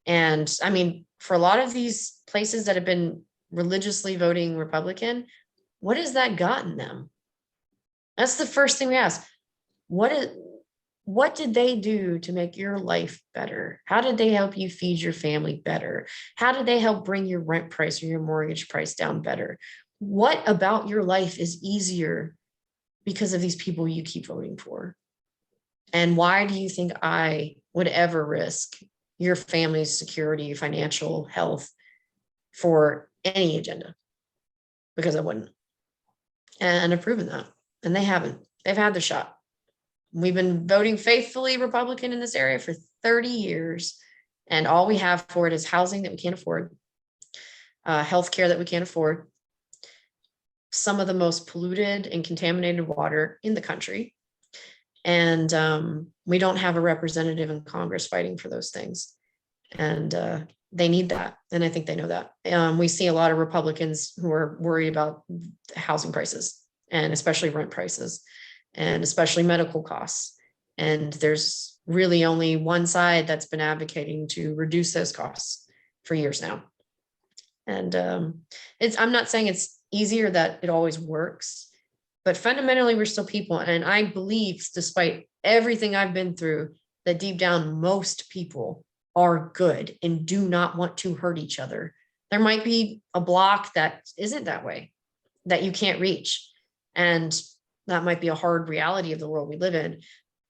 And I mean, for a lot of these places that have been religiously voting Republican, what has that gotten them? That's the first thing we ask. What did they do to make your life better? How did they help you feed your family better? How did they help bring your rent price or your mortgage price down better? What about your life is easier because of these people you keep voting for? And why do you think I would ever risk your family's security, financial health for any agenda? Because I wouldn't. And I've proven that. And they haven't. They've had the shot. We've been voting faithfully Republican in this area for 30 years. And all we have for it is housing that we can't afford, healthcare that we can't afford, some of the most polluted and contaminated water in the country. And we don't have a representative in Congress fighting for those things. And they need that. And I think they know that. We see a lot of Republicans who are worried about housing prices, and especially rent prices, and especially medical costs. And there's really only one side that's been advocating to reduce those costs for years now. And I'm not saying it's easier, that it always works, but fundamentally we're still people. And I believe, despite everything I've been through, that deep down, most people are good and do not want to hurt each other. There might be a block that isn't that way, that you can't reach. And that might be a hard reality of the world we live in.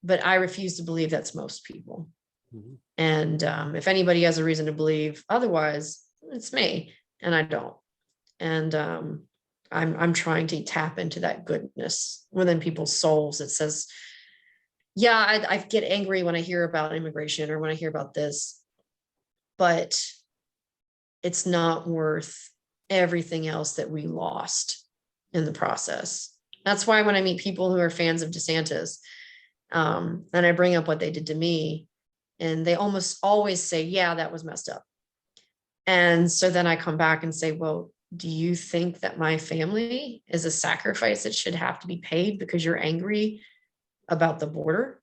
But I refuse to believe that's most people. Mhm. And if anybody has a reason to believe otherwise, it's me, and I don't. And I'm trying to tap into that goodness within people's souls that says, yeah, I get angry when I hear about immigration or when I hear about this, but it's not worth everything else that we lost in the process. That's why when I meet people who are fans of DeSantis, and I bring up what they did to me, and they almost always say, yeah, that was messed up. And so then I come back and say, well, do you think that my family is a sacrifice that should have to be paid because you're angry about the border?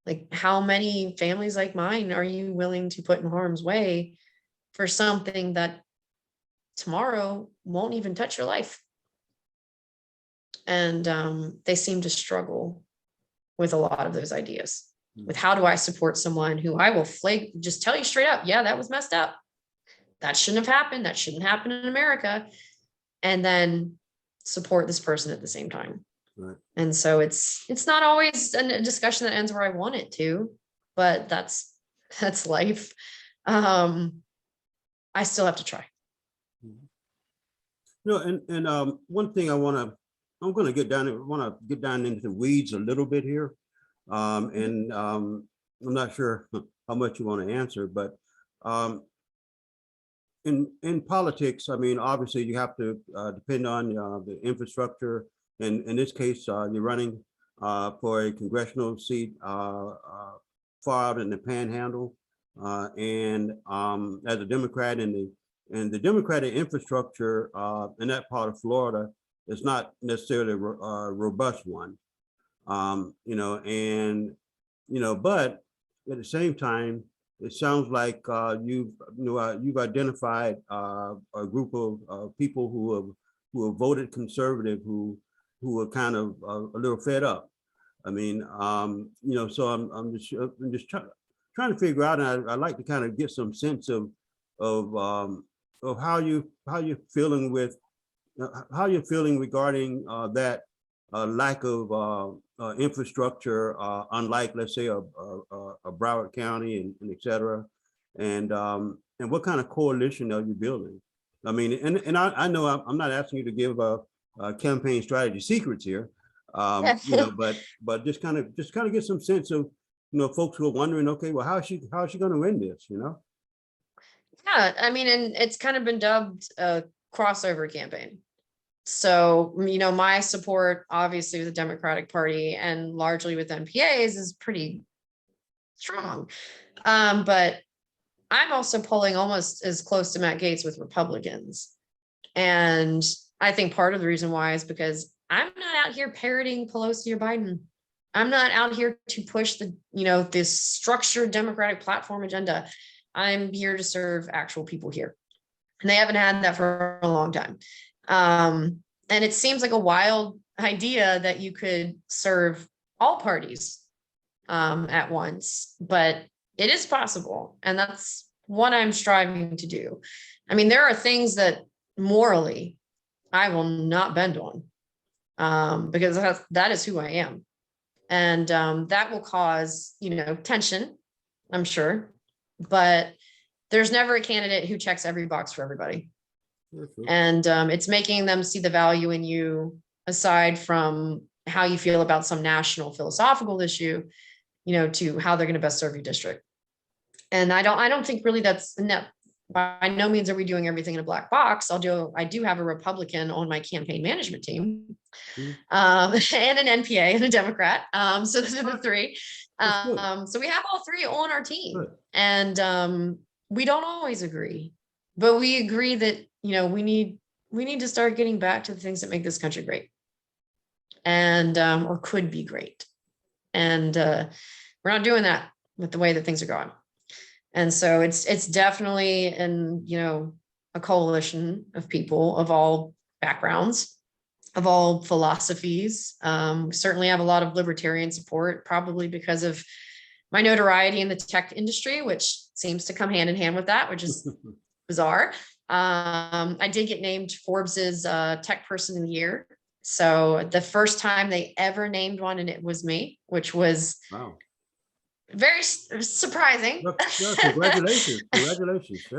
Like, how many families like mine are you willing to put in harm's way for something that tomorrow won't even touch your life? And they seem to struggle with a lot of those ideas. With how do I support someone who I will just tell you straight up, yeah, that was messed up. That shouldn't have happened. That shouldn't happen in America. And then support this person at the same time. Right. And so it's not always a discussion that ends where I want it to, but that's life. I still have to try. No, and one thing I'm going to get down into the weeds a little bit here. And I'm not sure how much you want to answer, but in politics, I mean, obviously you have to depend on the infrastructure. And in this case, you're running for a congressional seat far out in the Panhandle, and as a Democrat, and the Democratic infrastructure in that part of Florida is not necessarily a robust one, you know, and but at the same time, it sounds like you've identified a group of people who have voted conservative, who are kind of a little fed up. I mean, so I'm just trying to figure out, and I'd like to kind of get some sense of how you're feeling with how you're feeling regarding that lack of infrastructure, unlike, let's say, a Broward County and et cetera, and what kind of coalition are you building? I mean, and I know I'm not asking you to give a campaign strategy secrets here, but just kind of get some sense of, folks who are wondering, okay, well, how is she going to win this, Yeah, I mean, and it's kind of been dubbed a crossover campaign. So, my support, obviously, with the Democratic Party and largely with MPAs is pretty strong. But I'm also polling almost as close to Matt Gaetz with Republicans. And I think part of the reason why is because I'm not out here parroting Pelosi or Biden. I'm not out here to push this structured Democratic platform agenda. I'm here to serve actual people here. And they haven't had that for a long time. And it seems like a wild idea that you could serve all parties at once, but it is possible. And that's what I'm striving to do. I mean, there are things that morally I will not bend on because that is who I am. And that will cause, tension, I'm sure. But there's never a candidate who checks every box for everybody. And it's making them see the value in you, aside from how you feel about some national philosophical issue, to how they're going to best serve your district. And I don't think really that's enough. By no means are we doing everything in a black box. I do have a Republican on my campaign management team, and an NPA and a Democrat. So those are the three. So we have all three on our team, and we don't always agree, but we agree that we need to start getting back to the things that make this country great, and or could be great, and we're not doing that with the way that things are going. And so it's definitely a coalition of people of all backgrounds, of all philosophies. We certainly have a lot of libertarian support, probably because of my notoriety in the tech industry, which seems to come hand in hand with that, which is bizarre. I did get named Forbes's Tech Person of the Year. So the first time they ever named one, and it was me, which was wow. Very surprising. Yeah, congratulations.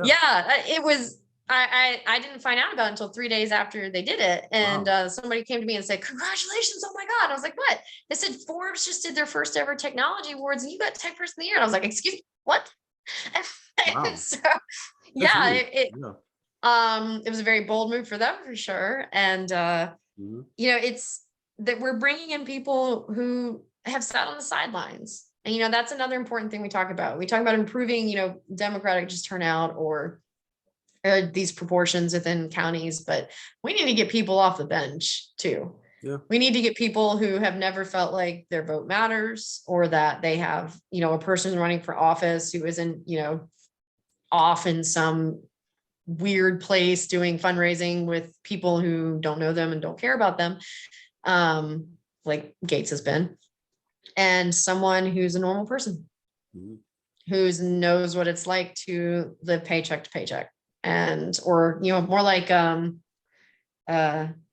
Yeah, it was. I didn't find out about it until 3 days after they did it. And somebody came to me and said, congratulations. Oh my God. I was like, what? They said Forbes just did their first ever technology awards and you got Tech Person of the Year. And I was like, excuse me, what? Wow. So yeah, it was a very bold move for them for sure. And it's that we're bringing in people who have sat on the sidelines. And, that's another important thing we talk about. We talk about improving, Democratic just turnout or these proportions within counties, but we need to get people off the bench too. Yeah. We need to get people who have never felt like their vote matters, or that they have, a person running for office who isn't, off in some weird place doing fundraising with people who don't know them and don't care about them, like Gaetz has been. And someone who's a normal person, who knows what it's like to live paycheck to paycheck, or more like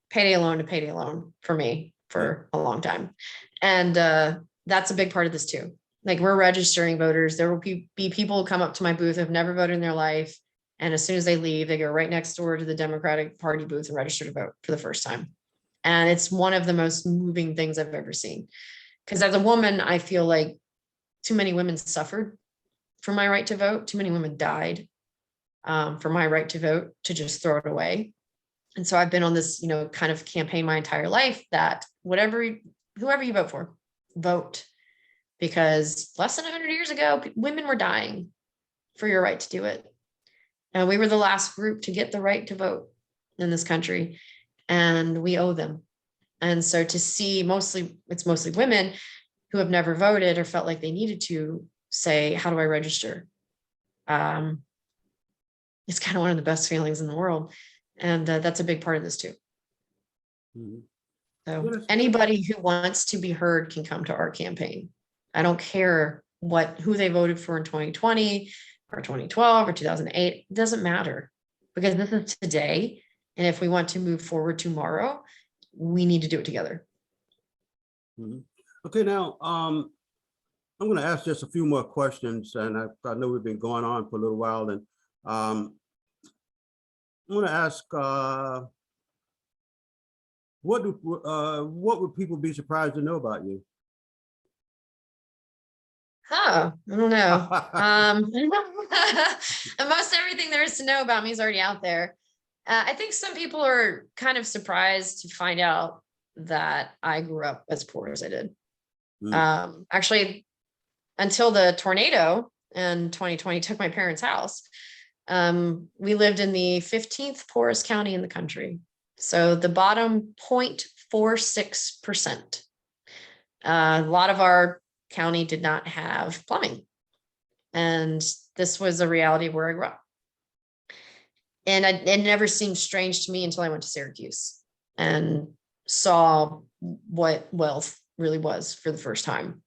payday loan to payday loan for me for a long time. And that's a big part of this too. Like, we're registering voters. There will be people who come up to my booth who have never voted in their life. And as soon as they leave, they go right next door to the Democratic Party booth and register to vote for the first time. And it's one of the most moving things I've ever seen. Because as a woman, I feel like too many women suffered for my right to vote. Too many women died for my right to vote, to just throw it away. And so I've been on this, kind of campaign my entire life that whoever you vote for, vote. Because less than 100 years ago, women were dying for your right to do it. And we were the last group to get the right to vote in this country. And we owe them. And so to see it's mostly women who have never voted or felt like they needed to say, how do I register? it's kind of one of the best feelings in the world. And that's a big part of this too. Mhm. So Yeah, that's good. anybody who wants to be heard can come to our campaign. I don't care who they voted for in 2020 or 2012 or 2008. It doesn't matter, because this is today. And if we want to move forward tomorrow, we need to do it together. Mhm. Okay, now, I'm going to ask just a few more questions, and I know we've been going on for a little while, and I'm going to ask, what would people be surprised to know about you? I don't know. Most everything there is to know about me is already out there. I think some people are kind of surprised to find out that I grew up as poor as I did. Actually, until the tornado in 2020 took my parents' house, we lived in the 15th poorest county in the country. So the bottom 0.46%. A lot of our county did not have plumbing. And this was a reality where I grew up. And it never seemed strange to me until I went to Syracuse and saw what wealth really was for the first time.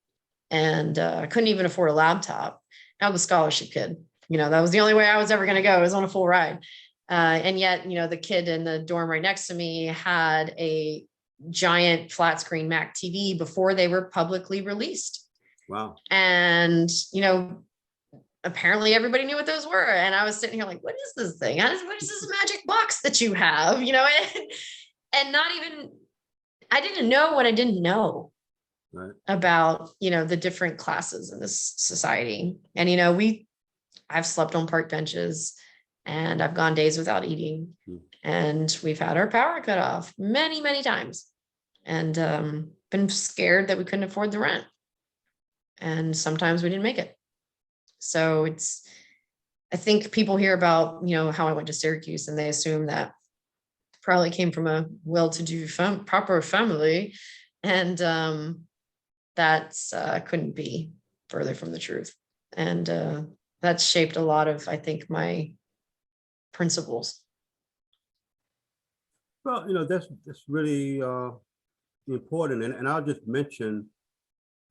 And I couldn't even afford a laptop. I was a scholarship kid. That was the only way I was ever going to go. I was on a full ride. And yet, the kid in the dorm right next to me had a giant flat screen Mac TV before they were publicly released. Wow. And, apparently everybody knew what those were. And I was sitting here like, what is this thing? What is this magic box that you have? And not even, I didn't know what I didn't know. Right. About, the different classes in this society. And, I've slept on park benches, and I've gone days without eating, and we've had our power cut off many, many times, and been scared that we couldn't afford the rent. And sometimes we didn't make it. So I think people hear about, how I went to Syracuse, and they assume that probably came from a well-to-do proper family. And that's couldn't be further from the truth. And that's shaped a lot of, I think, my principles. Well, that's really important. And I'll just mention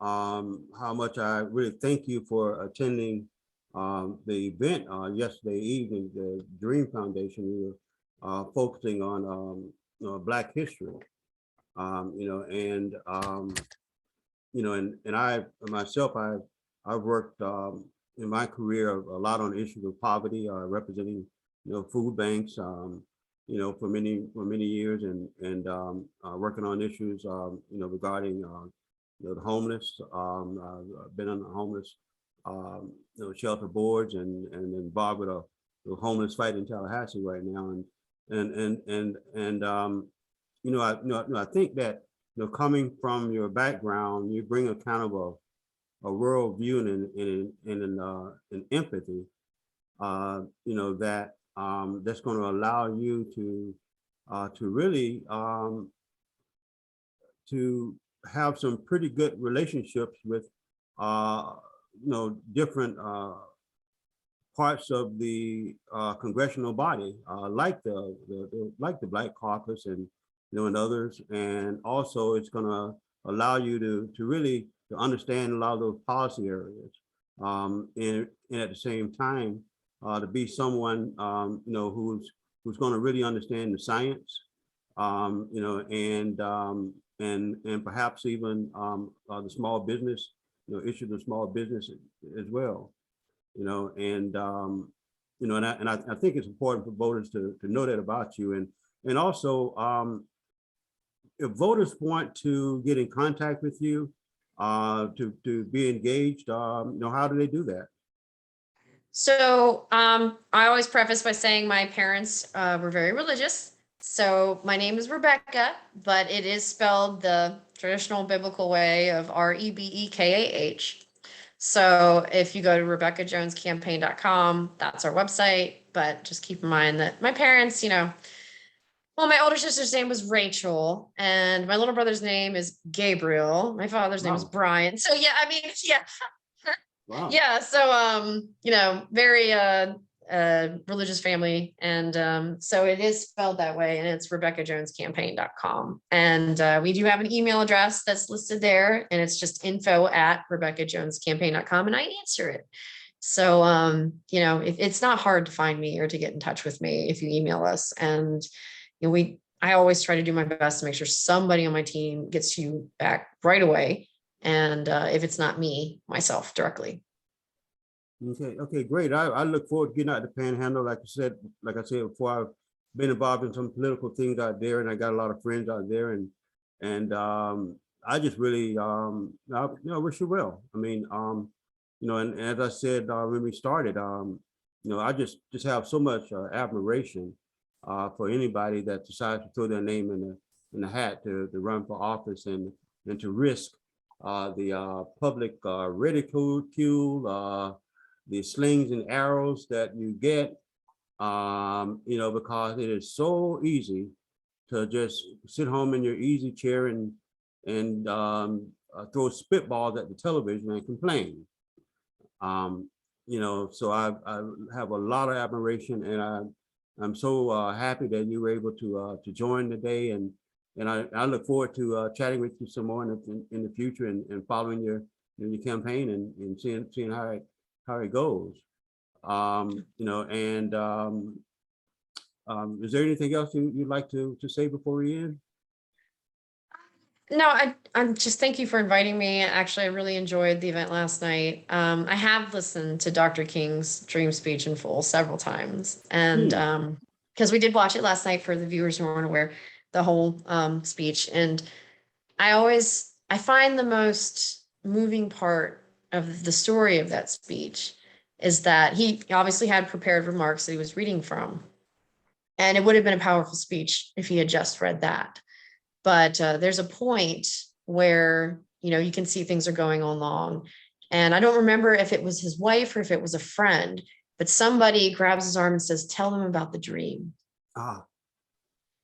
how much I really thank you for attending the event yesterday evening, the Dream Foundation. We were focusing on Black history, and I myself, I've worked in my career a lot on issues of poverty, representing food banks, for many years, and working on issues regarding the homeless. I've been on the homeless shelter boards, and involved with a homeless fight in Tallahassee right now, I think that coming from your background, you bring a kind of a world view and an empathy, that's going to allow you to really to have some pretty good relationships with different parts of the congressional body, like the Black Caucus and and others, and also it's going to allow you to really to understand a lot of those policy areas, and at the same time to be someone who's going to really understand the science, and perhaps even the small business issues of small business as well. And I think it's important for voters to know that about you, and also if voters want to get in contact with you, to be engaged, how do they do that? So I always preface by saying my parents were very religious. So my name is Rebekah, but it is spelled the traditional biblical way of Rebekah. So if you go to RebekahJonesCampaign.com, that's our website. But just keep in mind that my parents, well, my older sister's name was Rachel, and my little brother's name is Gabriel. My father's name is Brian. So yeah, I mean, yeah. Wow. Yeah, so very religious family, and so it is spelled that way, and it's RebekahJonesCampaign.com. And we do have an email address that's listed there, and it's just info@RebekahJonesCampaign.com, and I answer it. So it's not hard to find me or to get in touch with me if you email us. And I always try to do my best to make sure somebody on my team gets you back right away. And if it's not me, myself directly. Okay, great. I look forward to getting out the Panhandle. Like I said before, I've been involved in some political things out there, and I got a lot of friends out there, and I just really wish you well. I mean, and as I said when we started, I just have so much admiration for anybody that decides to throw their name in the hat to run for office and to risk the public ridicule, the slings and arrows that you get, because it is so easy to just sit home in your easy chair and throw spitballs at the television and complain. So I have a lot of admiration, and I'm so happy that you were able to join today, and I look forward to chatting with you some more in the future and following your campaign and seeing how it goes. Is there anything else you'd like to say before we end? No, I'm just thank you for inviting me. Actually, I really enjoyed the event last night. I have listened to Dr. King's dream speech in full several times, and because we did watch it last night for the viewers who aren't aware, the whole speech. And I find the most moving part of the story of that speech is that he obviously had prepared remarks that he was reading from, and it would have been a powerful speech if he had just read that. But there's a point where, you can see things are going along. And I don't remember if it was his wife or if it was a friend, but somebody grabs his arm and says, "Tell them about the dream."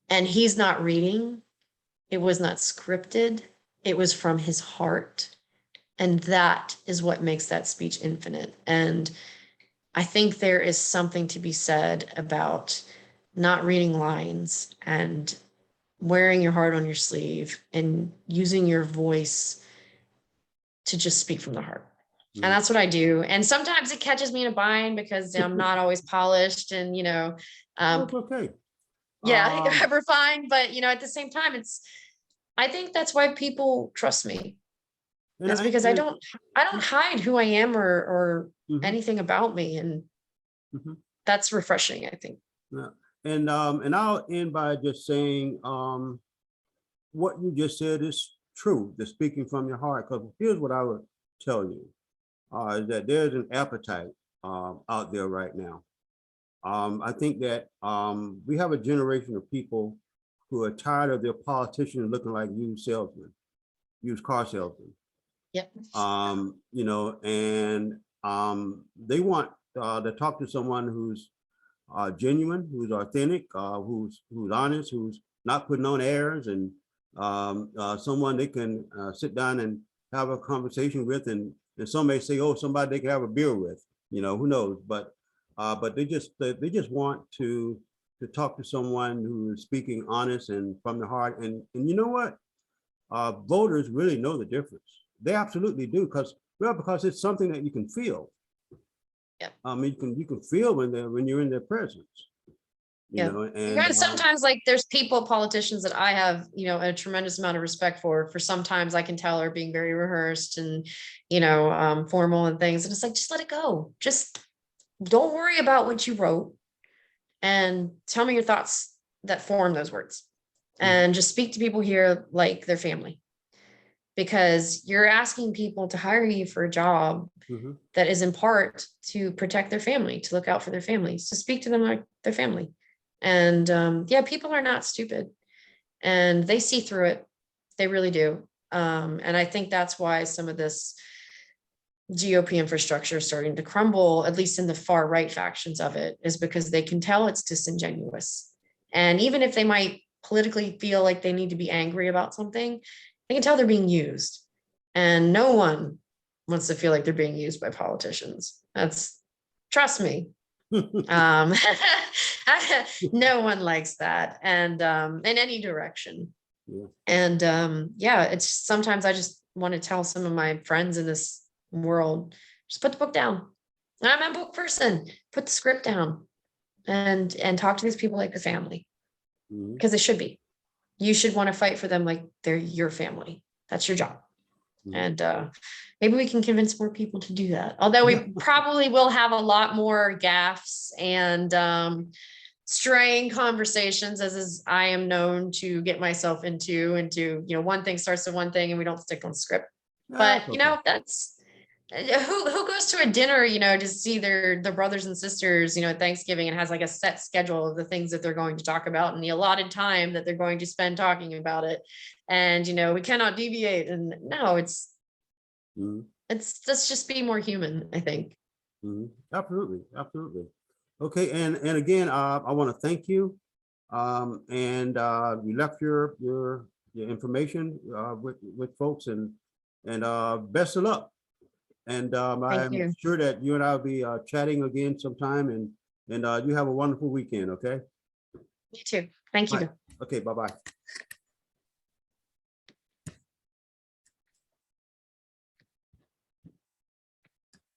And he's not reading. It was not scripted. It was from his heart. And that is what makes that speech infinite. And I think there is something to be said about not reading lines and wearing your heart on your sleeve and using your voice to just speak from the heart. And that's what I do. And sometimes it catches me in a bind because I'm not always polished and, That's okay. refined, but at the same time, I think that's why people trust me. That's because I don't hide who I am or anything about me. And that's refreshing, I think. Yeah. And I'll end by just saying what you just said is true, the speaking from your heart, because here's what I would tell you, is that there's an appetite out there right now. I think that we have a generation of people who are tired of their politicians looking like used car salesmen. Yep. They want to talk to someone who's genuine, who's authentic, who's honest, who's not putting on airs, and someone they can sit down and have a conversation with. And some may say, "Oh, somebody they can have a beer with." Who knows? But they just want to talk to someone who is speaking honest and from the heart. And you know what? Voters really know the difference. They absolutely do, because it's something that you can feel. Yep. You can feel when you're in their presence. And sometimes there's politicians that I have, a tremendous amount of respect for sometimes I can tell are being very rehearsed and, formal and things. And it's just let it go. Just don't worry about what you wrote and tell me your thoughts that form those words, and just speak to people here like their family, because you're asking people to hire you for a job that is in part to protect their family, to look out for their families, to speak to them like their family. And people are not stupid, and they see through it. They really do. And I think that's why some of this GOP infrastructure is starting to crumble, at least in the far right factions of it, is because they can tell it's disingenuous. And even if they might politically feel like they need to be angry about something, they can tell they're being used. And no one wants to feel like they're being used by politicians. Trust me. No one likes that. And in any direction. Yeah. And yeah, it's sometimes I just want to tell some of my friends in this world, just put the book down. I'm a book person. Put the script down and talk to these people like the family, because they should be. You should want to fight for them like they're your family. That's your job. And maybe we can convince more people to do that. Although we probably will have a lot more gaffes and straying conversations, as I am known to get myself into, one thing starts to one thing and we don't stick on script. But that's who goes to a dinner, to see their brothers and sisters, at Thanksgiving, and has like a set schedule of the things that they're going to talk about and the allotted time that they're going to spend talking about it. And, we cannot deviate. And no, let's just be more human, I think. Absolutely. Okay. And again, I want to thank you. And you left your information with folks, and best of luck. And I'm sure that you and I will be chatting again sometime, and you have a wonderful weekend. Okay. You too. Thank you. Okay. Bye-bye.